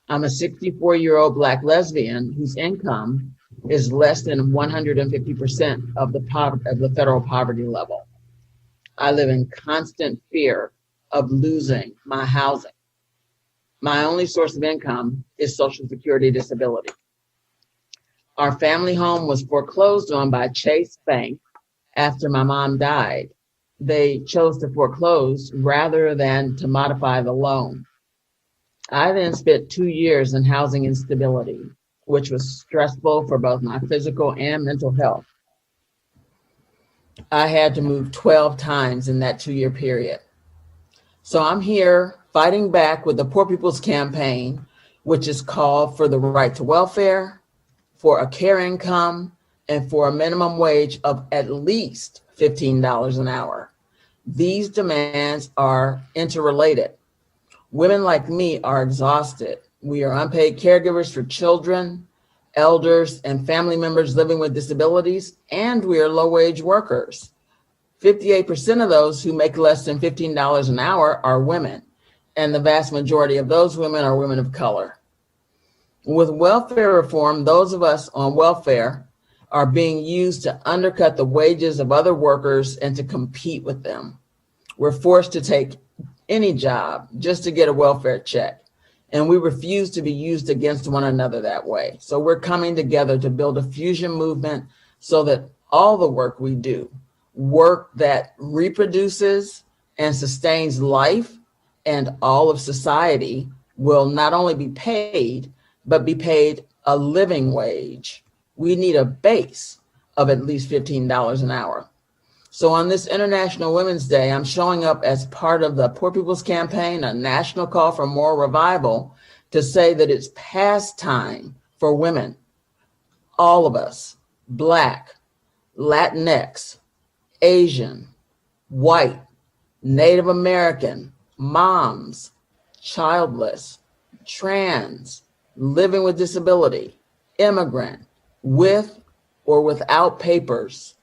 C: I'm a 64-year-old Black lesbian whose income is less than 150% of the federal poverty level. I live in constant fear of losing my housing. My only source of income is Social Security disability. Our family home was foreclosed on by Chase Bank after my mom died. They chose to foreclose rather than to modify the loan. I then spent 2 years in housing instability, which was stressful for both my physical and mental health. I had to move 12 times in that 2-year period. So I'm here fighting back with the Poor People's Campaign, which is called for the right to welfare, for a care income, and for a minimum wage of at least $15 an hour. These demands are interrelated. Women like me are exhausted. We are unpaid caregivers for children, elders, and family members living with disabilities, and we are low-wage workers. 58% of those who make less than $15 an hour are women, and the vast majority of those women are women of color. With welfare reform, those of us on welfare are being used to undercut the wages of other workers and to compete with them. We're forced to take any job just to get a welfare check, and we refuse to be used against one another that way. So we're coming together to build a fusion movement so that all the work we do, work that reproduces and sustains life and all of society, will not only be paid, but be paid a living wage. We need a base of at least $15 an hour. So on this International Women's Day, I'm showing up as part of the Poor People's Campaign, a national call for moral revival, to say that it's past time for women, all of us, Black, Latinx, Asian, white, Native American, moms, childless, trans, living with disability, immigrant, with or without papers.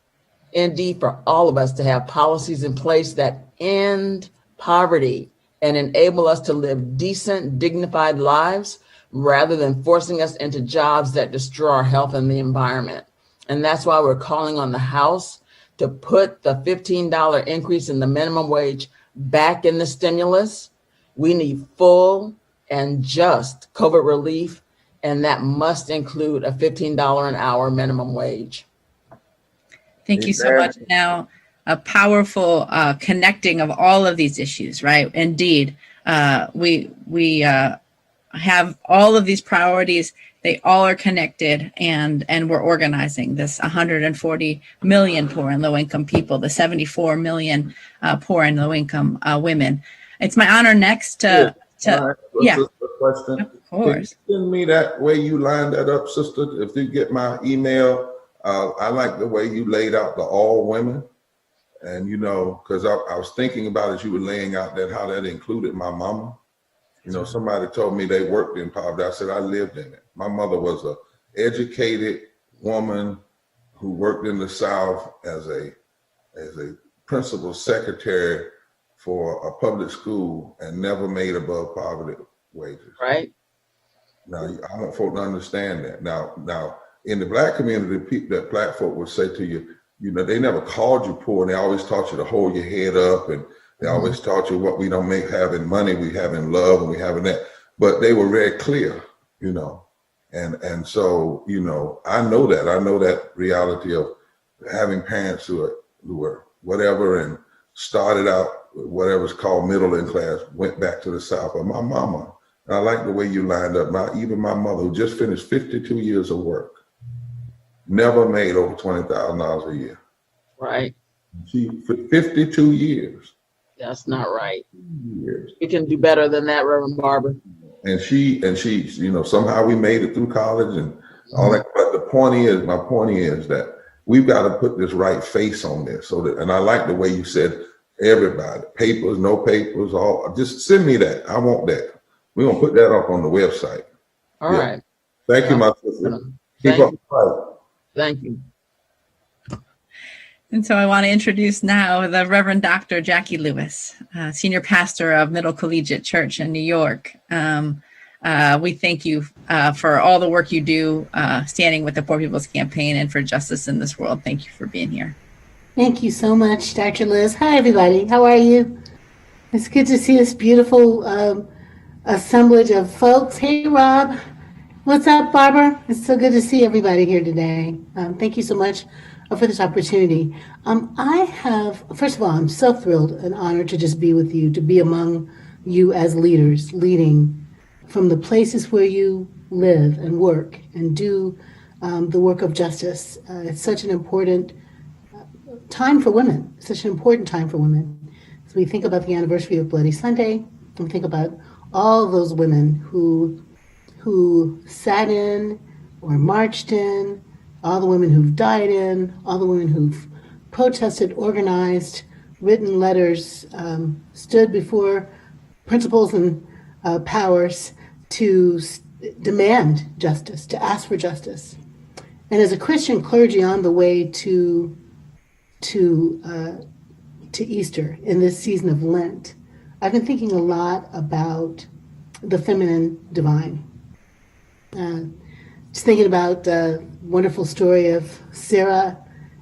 C: Indeed, for all of us to have policies in place that end poverty and enable us to live decent, dignified lives rather than forcing us into jobs that destroy our health and the environment. And that's why we're calling on the House to put the $15 increase in the minimum wage back in the stimulus. We need full and just COVID relief, and that must include a $15 an hour minimum wage.
B: Thank you so much. Now, a powerful connecting of all of these issues, right? Indeed, we have all of these priorities. They all are connected, and we're organizing this 140 million poor and low-income people, the 74 million poor and low-income women. It's my honor next to
A: question.
B: Of course.
A: Can you send me that way you lined that up, sister? If you get my email, I like the way you laid out the all women. And, you know, because I was thinking about as you were laying out that, how that included my mama. You know, somebody told me they worked in poverty. I said, I lived in it. My mother was an educated woman who worked in the South as a principal secretary for a public school and never made above poverty wages.
C: Right.
A: Now, I want folk to understand that. Now, in the Black community, that Black folk would say to you, you know, they never called you poor, and they always taught you to hold your head up, and they always taught you what we don't make having money, we have in love, and we have in that. But they were very clear, you know, And so, you know that reality of having parents who were whatever and started out whatever's called middle and class, went back to the South. But my mama, and I like the way you lined up. Even my mother, who just finished 52 years of work, never made over $20,000 a year.
C: Right.
A: She for 52 years.
C: That's not right.
A: Years.
C: You can do better than that, Reverend Barber.
A: And she, you know, somehow we made it through college and all that. But my point is that we've got to put this right face on this. So that, and I like the way you said, everybody, papers, no papers, all, just send me that. I want that. We're gonna put that up on the website.
C: All right.
A: Thank you, my sister. Keep up the fight.
C: Thank you.
B: And so I want to introduce now the Reverend Dr. Jackie Lewis, Senior Pastor of Middle Collegiate Church in New York. We thank you for all the work you do standing with the Poor People's Campaign and for justice in this world. Thank you for being here.
D: Thank you so much, Dr. Liz. Hi, everybody. How are you? It's good to see this beautiful assemblage of folks. Hey, Rob. What's up, Barbara? It's so good to see everybody here today. Thank you so much for this opportunity. First of all, I'm so thrilled and honored to just be with you, to be among you as leaders, leading from the places where you live and work and do the work of justice. It's such an important time for women, such an important time for women. As we think about the anniversary of Bloody Sunday, and we think about all those women who sat in or marched in, all the women who've died in, all the women who've protested, organized, written letters, stood before principals and powers to demand justice, to ask for justice. And as a Christian clergy on the way to Easter in this season of Lent, I've been thinking a lot about the feminine divine. Just thinking about the wonderful story of Sarah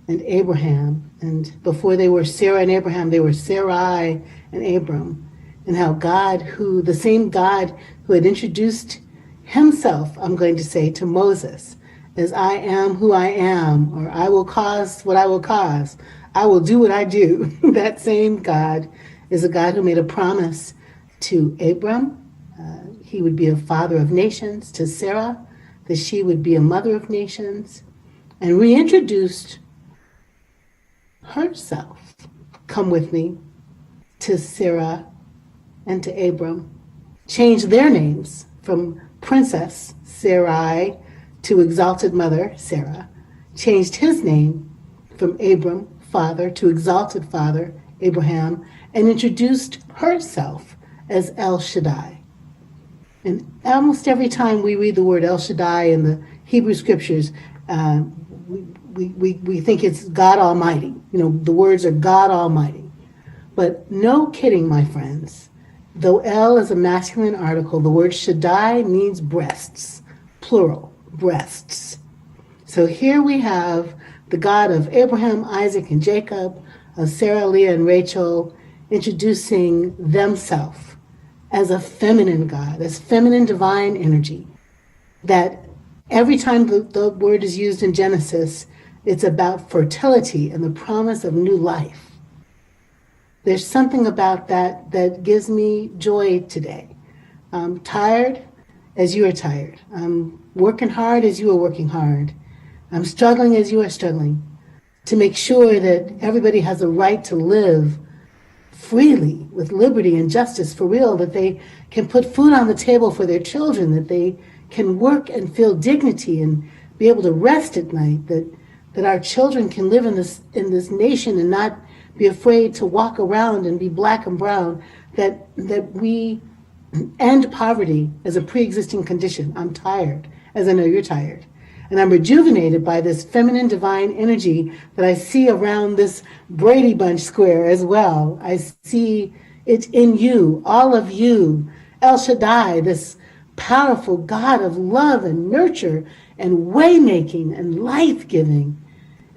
D: and Abraham. And before they were Sarah and Abraham, they were Sarai and Abram. And how the same God who had introduced himself, I'm going to say, to Moses, as I am who I am, or I will cause what I will cause, I will do what I do. That same God is a God who made a promise to Abram. He would be a father of nations, to Sarah, that she would be a mother of nations, and reintroduced herself, come with me, to Sarah and to Abram, changed their names from Princess Sarai to Exalted Mother Sarah, changed his name from Abram, father, to Exalted Father Abraham, and introduced herself as El Shaddai. And almost every time we read the word El Shaddai in the Hebrew scriptures, we think it's God Almighty. You know, the words are God Almighty. But no kidding, my friends. Though El is a masculine article, the word Shaddai means breasts, plural, breasts. So here we have the God of Abraham, Isaac, and Jacob, of Sarah, Leah, and Rachel, introducing themselves as a feminine God, as feminine divine energy, that every time the word is used in Genesis, it's about fertility and the promise of new life. There's something about that gives me joy today. I'm tired as you are tired. I'm working hard as you are working hard. I'm struggling as you are struggling to make sure that everybody has a right to live freely with liberty and justice for real, that they can put food on the table for their children, that they can work and feel dignity and be able to rest at night, that our children can live in this nation and not be afraid to walk around and be black and brown, that we end poverty as a pre-existing condition. I'm tired, as I know you're tired. And I'm rejuvenated by this feminine divine energy that I see around this Brady Bunch square as well. I see it in you, all of you. El Shaddai, this powerful God of love and nurture and waymaking and life-giving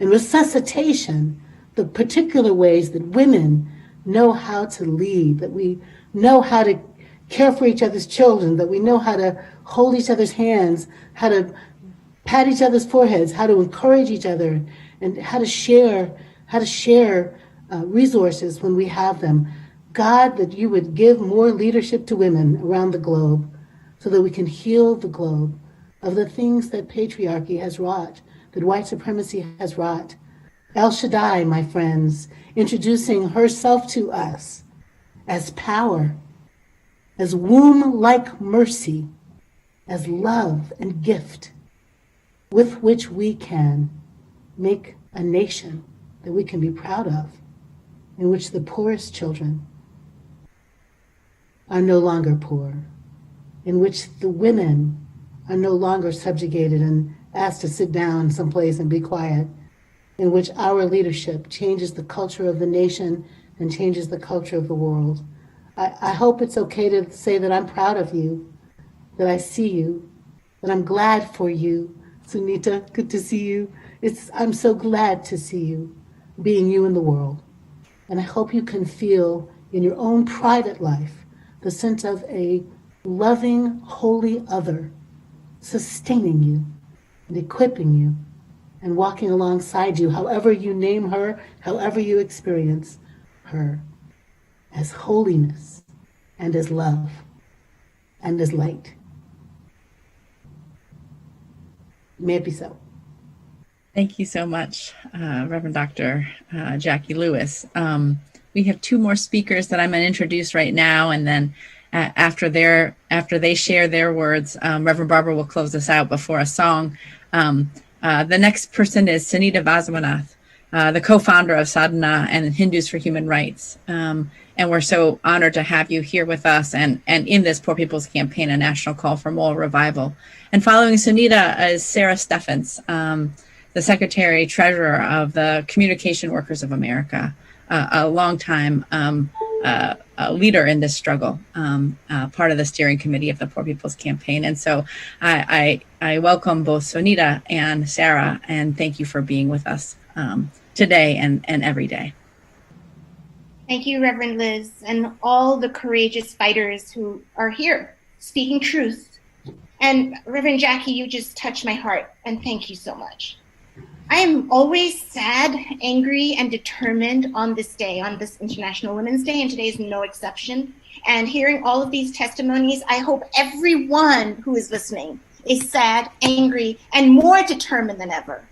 D: and resuscitation, the particular ways that women know how to lead, that we know how to care for each other's children, that we know how to hold each other's hands, how to pat each other's foreheads, how to encourage each other, and how to share resources when we have them. God, that you would give more leadership to women around the globe so that we can heal the globe of the things that patriarchy has wrought, that white supremacy has wrought. El Shaddai, my friends, introducing herself to us as power, as womb-like mercy, as love and gift, with which we can make a nation that we can be proud of, in which the poorest children are no longer poor, in which the women are no longer subjugated and asked to sit down someplace and be quiet, in which our leadership changes the culture of the nation and changes the culture of the world. I hope it's okay to say that I'm proud of you, that I see you, that I'm glad for you. Sunita, good to see you. I'm so glad to see you, being you in the world. And I hope you can feel in your own private life the sense of a loving, holy other sustaining you and equipping you and walking alongside you, however you name her, however you experience her, as holiness and as love and as light. May it be so.
B: Thank you so much, Reverend Dr. Jackie Lewis. We have two more speakers that I'm going to introduce right now, and then after they share their words, Reverend Barbara will close us out before a song. The next person is Sunita Vaswanath, the co-founder of Sadhana and Hindus for Human Rights. And we're so honored to have you here with us and in this Poor People's Campaign, a national call for moral revival. And following Sunita is Sarah Steffens, the Secretary Treasurer of the Communication Workers of America, a longtime leader in this struggle, part of the steering committee of the Poor People's Campaign. And so I welcome both Sunita and Sarah, and thank you for being with us today and every day.
E: Thank you, Reverend Liz, and all the courageous fighters who are here speaking truth. And Reverend Jackie, you just touched my heart, and thank you so much. I am always sad, angry, and determined on this day, on this International Women's Day, and today is no exception. And hearing all of these testimonies, I hope everyone who is listening is sad, angry, and more determined than ever.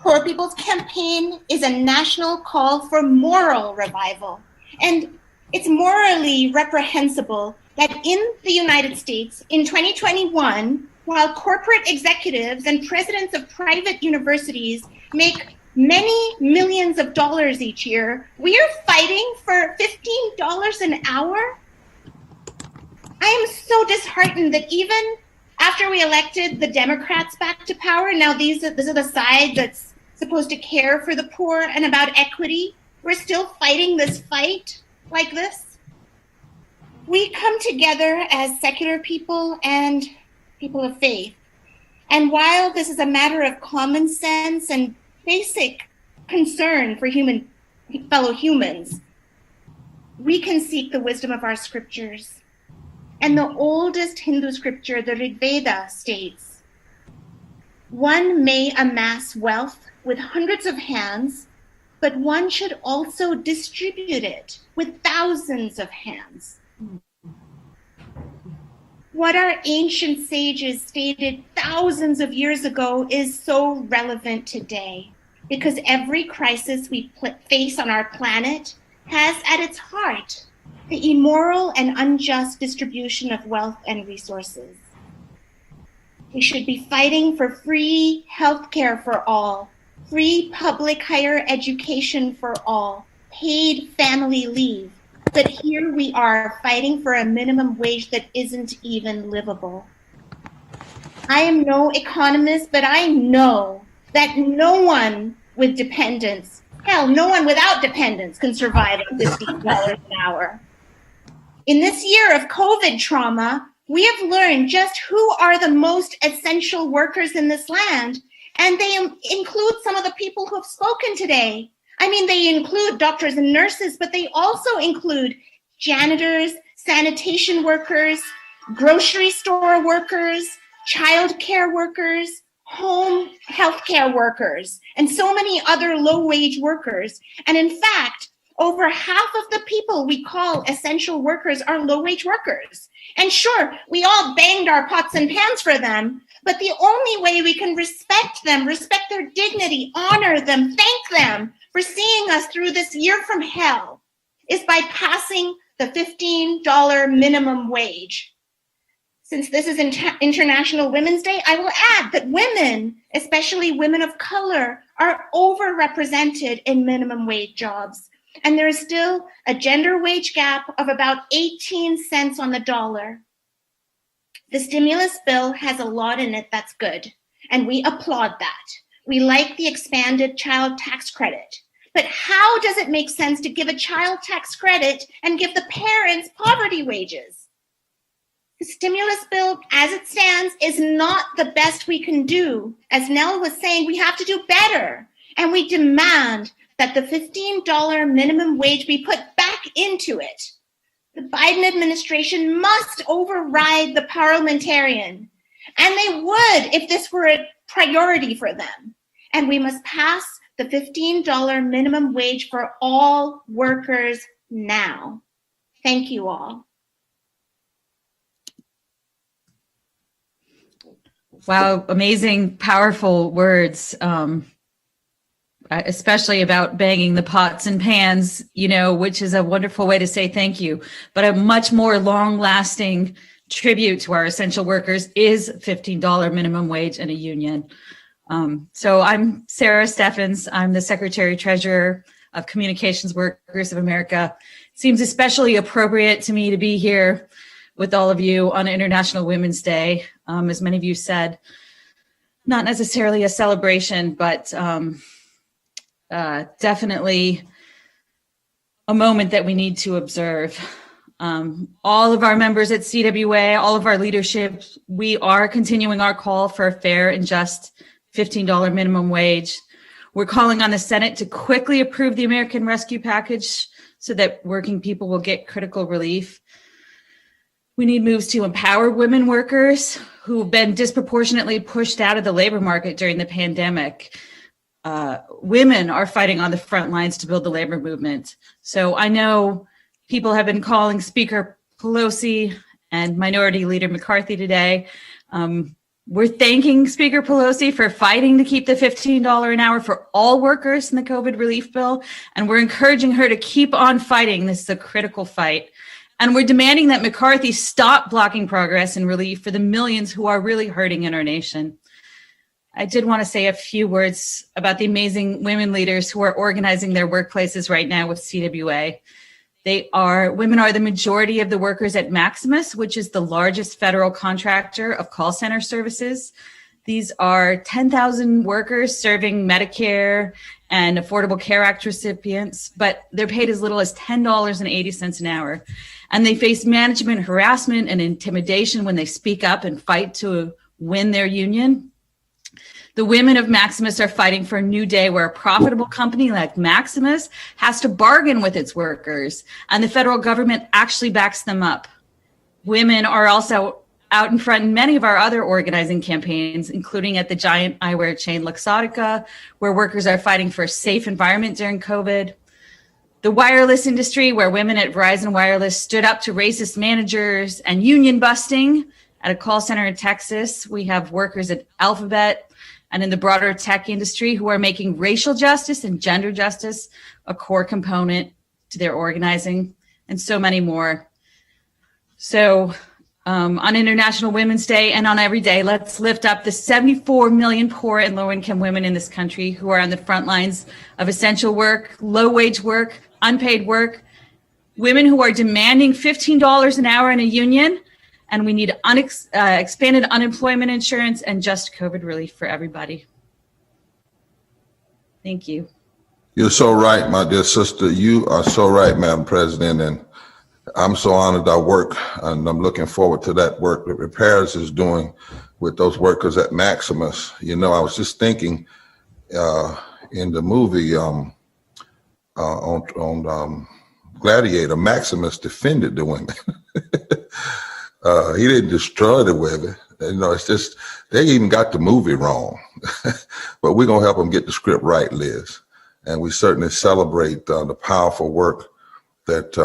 E: Poor People's Campaign is a national call for moral revival. And it's morally reprehensible that in the United States in 2021, while corporate executives and presidents of private universities make many millions of dollars each year, we are fighting for $15 an hour. I am so disheartened that even after we elected the Democrats back to power, now these are the side that's supposed to care for the poor and about equity, we're still fighting this fight like this. We come together as secular people and people of faith. And while this is a matter of common sense and basic concern for fellow humans, we can seek the wisdom of our scriptures. And the oldest Hindu scripture, the Rig Veda, states, one may amass wealth with hundreds of hands, but one should also distribute it with thousands of hands. What our ancient sages stated thousands of years ago is so relevant today, because every crisis we face on our planet has at its heart the immoral and unjust distribution of wealth and resources. We should be fighting for free healthcare for all, free public higher education for all, paid family leave. But here we are fighting for a minimum wage that isn't even livable. I am no economist, but I know that no one with dependents, hell, no one without dependents can survive at $15 an hour. In this year of COVID trauma, we have learned just who are the most essential workers in this land, and they include some of the people who have spoken today. I mean, they include doctors and nurses, but they also include janitors, sanitation workers, grocery store workers, childcare workers, home healthcare workers, and so many other low-wage workers. And in fact, over half of the people we call essential workers are low-wage workers. And sure, we all banged our pots and pans for them, but the only way we can respect them, respect their dignity, honor them, thank them for seeing us through this year from hell, is by passing the $15 minimum wage. Since this is International Women's Day, I will add that women, especially women of color, are overrepresented in minimum wage jobs. And there is still a gender wage gap of about 18 cents on the dollar. The stimulus bill has a lot in it that's good, and we applaud that. We like the expanded child tax credit. But how does it make sense to give a child tax credit and give the parents poverty wages? The stimulus bill, as it stands, is not the best we can do. As Nell was saying, we have to do better. And we demand that the $15 minimum wage be put back into it. The Biden administration must override the parliamentarian. And they would if this were a priority for them. And we must pass the $15 minimum wage for all workers now. Thank you all.
F: Wow, amazing, powerful words, especially about banging the pots and pans, you know, which is a wonderful way to say thank you. But a much more long-lasting tribute to our essential workers is $15 minimum wage and a union. So I'm Sarah Steffens. I'm the Secretary Treasurer of Communications Workers of America. It seems especially appropriate to me to be here with all of you on International Women's Day. As many of you said, not necessarily a celebration, but definitely a moment that we need to observe. All of our members at CWA, all of our leadership, we are continuing our call for a fair and just $15 minimum wage. We're calling on the Senate to quickly approve the American Rescue Package so that working people will get critical relief. We need moves to empower women workers who've been disproportionately pushed out of the labor market during the pandemic. Women are fighting on the front lines to build the labor movement. So I know people have been calling Speaker Pelosi and Minority Leader McCarthy today. We're thanking Speaker Pelosi for fighting to keep the $15 an hour for all workers in the COVID relief bill. And we're encouraging her to keep on fighting. This is a critical fight. And we're demanding that McCarthy stop blocking progress and relief for the millions who are really hurting in our nation. I did want to say a few words about the amazing women leaders who are organizing their workplaces right now with CWA. Women are the majority of the workers at Maximus, which is the largest federal contractor of call center services. These are 10,000 workers serving Medicare and Affordable Care Act recipients, but they're paid as little as $10.80 an hour. And they face management harassment and intimidation when they speak up and fight to win their union. The women of Maximus are fighting for a new day where a profitable company like Maximus has to bargain with its workers, and the federal government actually backs them up. Women are also out in front in many of our other organizing campaigns, including at the giant eyewear chain Luxottica, where workers are fighting for a safe environment during COVID. The wireless industry, where women at Verizon Wireless stood up to racist managers and union busting at a call center in Texas. We have workers at Alphabet and in the broader tech industry who are making racial justice and gender justice a core component to their organizing, and so many more. So on International Women's Day and on every day, let's lift up the 74 million poor and low-income women in this country who are on the front lines of essential work, low-wage work, unpaid work, women who are demanding $15 an hour in a union, and we need expanded unemployment insurance and just COVID relief for everybody. Thank you.
A: You're so right, my dear sister. You are so right, Madam President. And I'm so honored I work, and I'm looking forward to that work that Repairs is doing with those workers at Maximus. You know, I was just thinking in the movie on Gladiator, Maximus defended the women. He didn't destroy the women. You know, it's just, they even got the movie wrong. But we're going to help them get the script right, Liz. And we certainly celebrate the powerful work that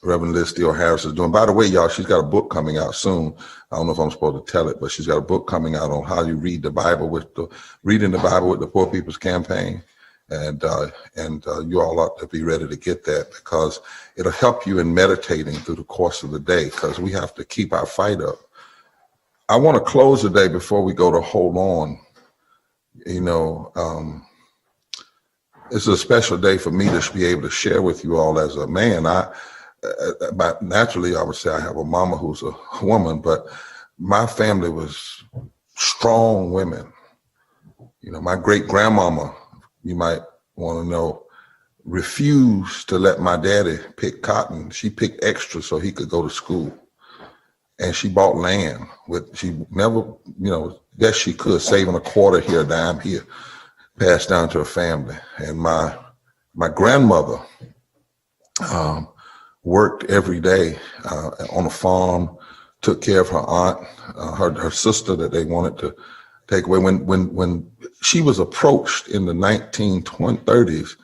A: Reverend Liz Theo Harris is doing. By the way, y'all, she's got a book coming out soon. I don't know if I'm supposed to tell it, but she's got a book coming out on how you read the Bible reading the Bible with the Poor People's Campaign. And you all ought to be ready to get that, because it'll help you in meditating through the course of the day, because we have to keep our fight up. I want to close the day before we go to Hold On. You know, it's a special day for me to be able to share with you all as a man. Naturally, I would say I have a mama who's a woman, but my family was strong women. You know, my great grandmama, you might want to know, refused to let my daddy pick cotton. She picked extra so he could go to school. And she bought land. She never, you know, guess she could, saving a quarter here, a dime here, passed down to her family. And my grandmother worked every day on a farm, took care of her aunt, her sister that they wanted to take away. When she was approached in the 1930s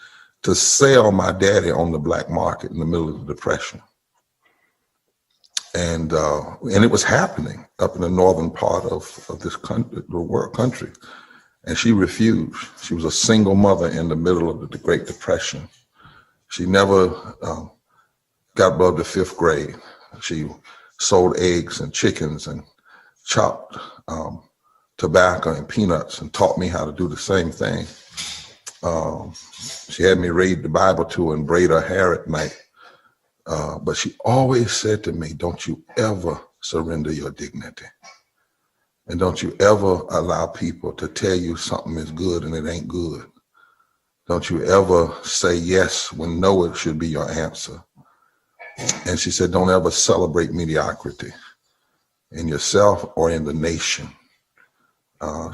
A: to sell my daddy on the black market in the middle of the Depression. And it was happening up in the northern part of this country, the world country. And she refused. She was a single mother in the middle of the Great Depression. She never got above the 5th grade. She sold eggs and chickens and chopped tobacco and peanuts and taught me how to do the same thing. She had me read the Bible to her and braid her hair at night. But she always said to me, don't you ever surrender your dignity. And don't you ever allow people to tell you something is good and it ain't good. Don't you ever say yes when no, it should be your answer. And she said, don't ever celebrate mediocrity in yourself or in the nation.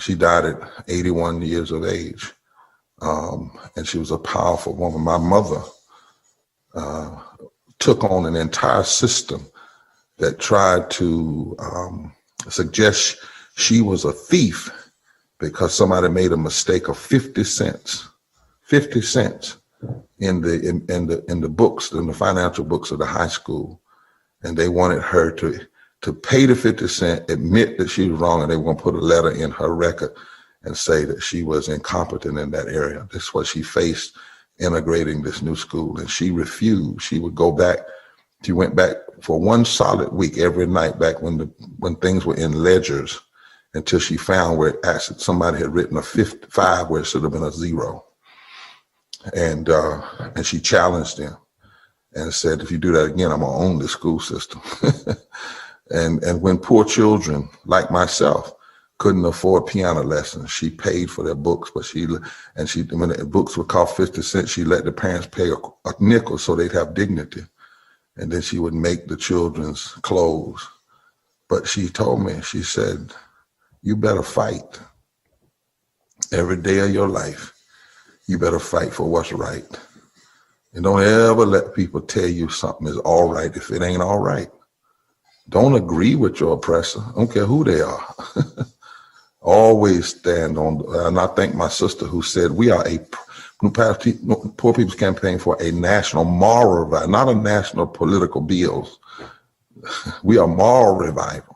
A: She died at 81 years of age. And she was a powerful woman. My mother took on an entire system that tried to suggest she was a thief because somebody made a mistake of 50 cents in the books, in the financial books of the high school. And they wanted her to pay the 50 cents, admit that she was wrong, and they were going to put a letter in her record and say that she was incompetent in that area. This is what she faced integrating this new school, and she refused. She would go back. She went back for one solid week every night back when things were in ledgers, until she found where somebody had written a 5 where it should have been a 0. And she challenged them and said, if you do that again, I'm gonna own the school system. And when poor children like myself couldn't afford piano lessons, she paid for their books, but when the books would cost 50 cents, she let the parents pay a nickel so they'd have dignity. And then she would make the children's clothes. But she told me, she said, you better fight every day of your life. You better fight for what's right. And don't ever let people tell you something is all right if it ain't all right. Don't agree with your oppressor. I don't care who they are. Always stand on, and I thank my sister who said we are a Poor People's Campaign for a national moral revival, not a national political bills. We are moral revival.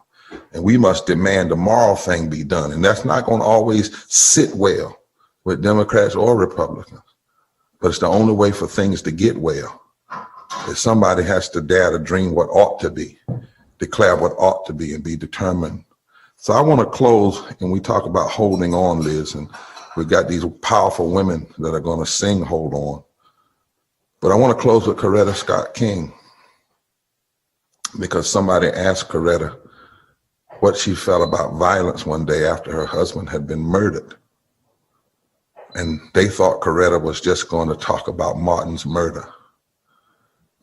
A: And we must demand the moral thing be done. And that's not going to always sit well with Democrats or Republicans. But it's the only way for things to get well. That somebody has to dare to dream what ought to be, declare what ought to be, and be determined. So I want to close, and we talk about holding on, Liz, and we got these powerful women that are going to sing Hold On. But I want to close with Coretta Scott King, because somebody asked Coretta what she felt about violence one day after her husband had been murdered. And they thought Coretta was just going to talk about Martin's murder.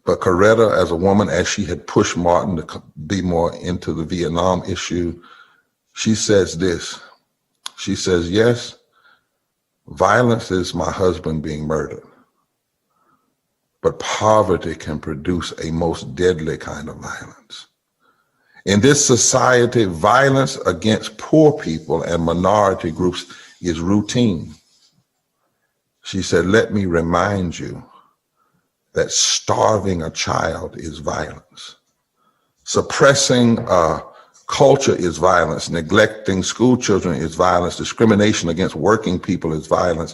A: But Coretta, as a woman, as she had pushed Martin to be more into the Vietnam issue, she says this. She says, yes, violence is my husband being murdered, but poverty can produce a most deadly kind of violence. In this society, violence against poor people and minority groups is routine. She said, let me remind you that starving a child is violence. Suppressing a culture is violence. Neglecting school children is violence. Discrimination against working people is violence.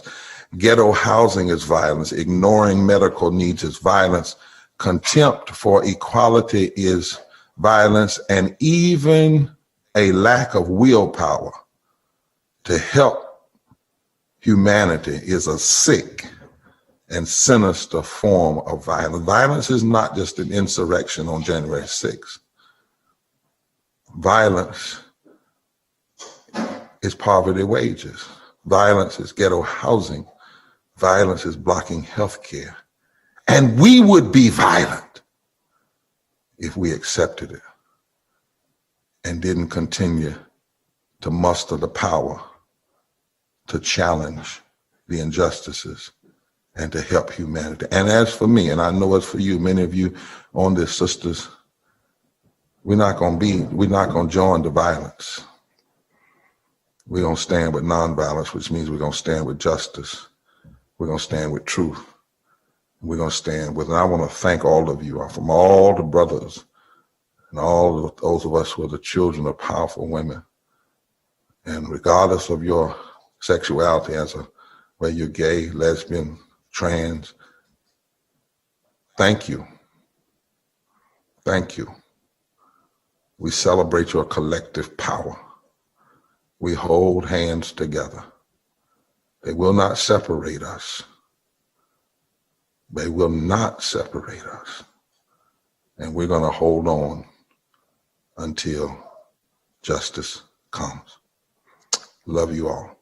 A: Ghetto housing is violence. Ignoring medical needs is violence. Contempt for equality is violence. And even a lack of willpower to help humanity is a sick and sinister form of violence. Violence is not just an insurrection on January 6th. Violence is poverty wages. Violence is ghetto housing. Violence is blocking health care. And we would be violent if we accepted it and didn't continue to muster the power to challenge the injustices and to help humanity. And as for me, and I know it's for you, many of you on this, sisters, we're not going to join the violence. We're going to stand with nonviolence, which means we're going to stand with justice. We're going to stand with truth. We're going to stand with, and I want to thank all of you, from all the brothers and all of those of us who are the children of powerful women. And regardless of your sexuality, whether you're gay, lesbian, trans, thank you. Thank you. We celebrate your collective power. We hold hands together. They will not separate us. They will not separate us. And we're going to hold on until justice comes. Love you all.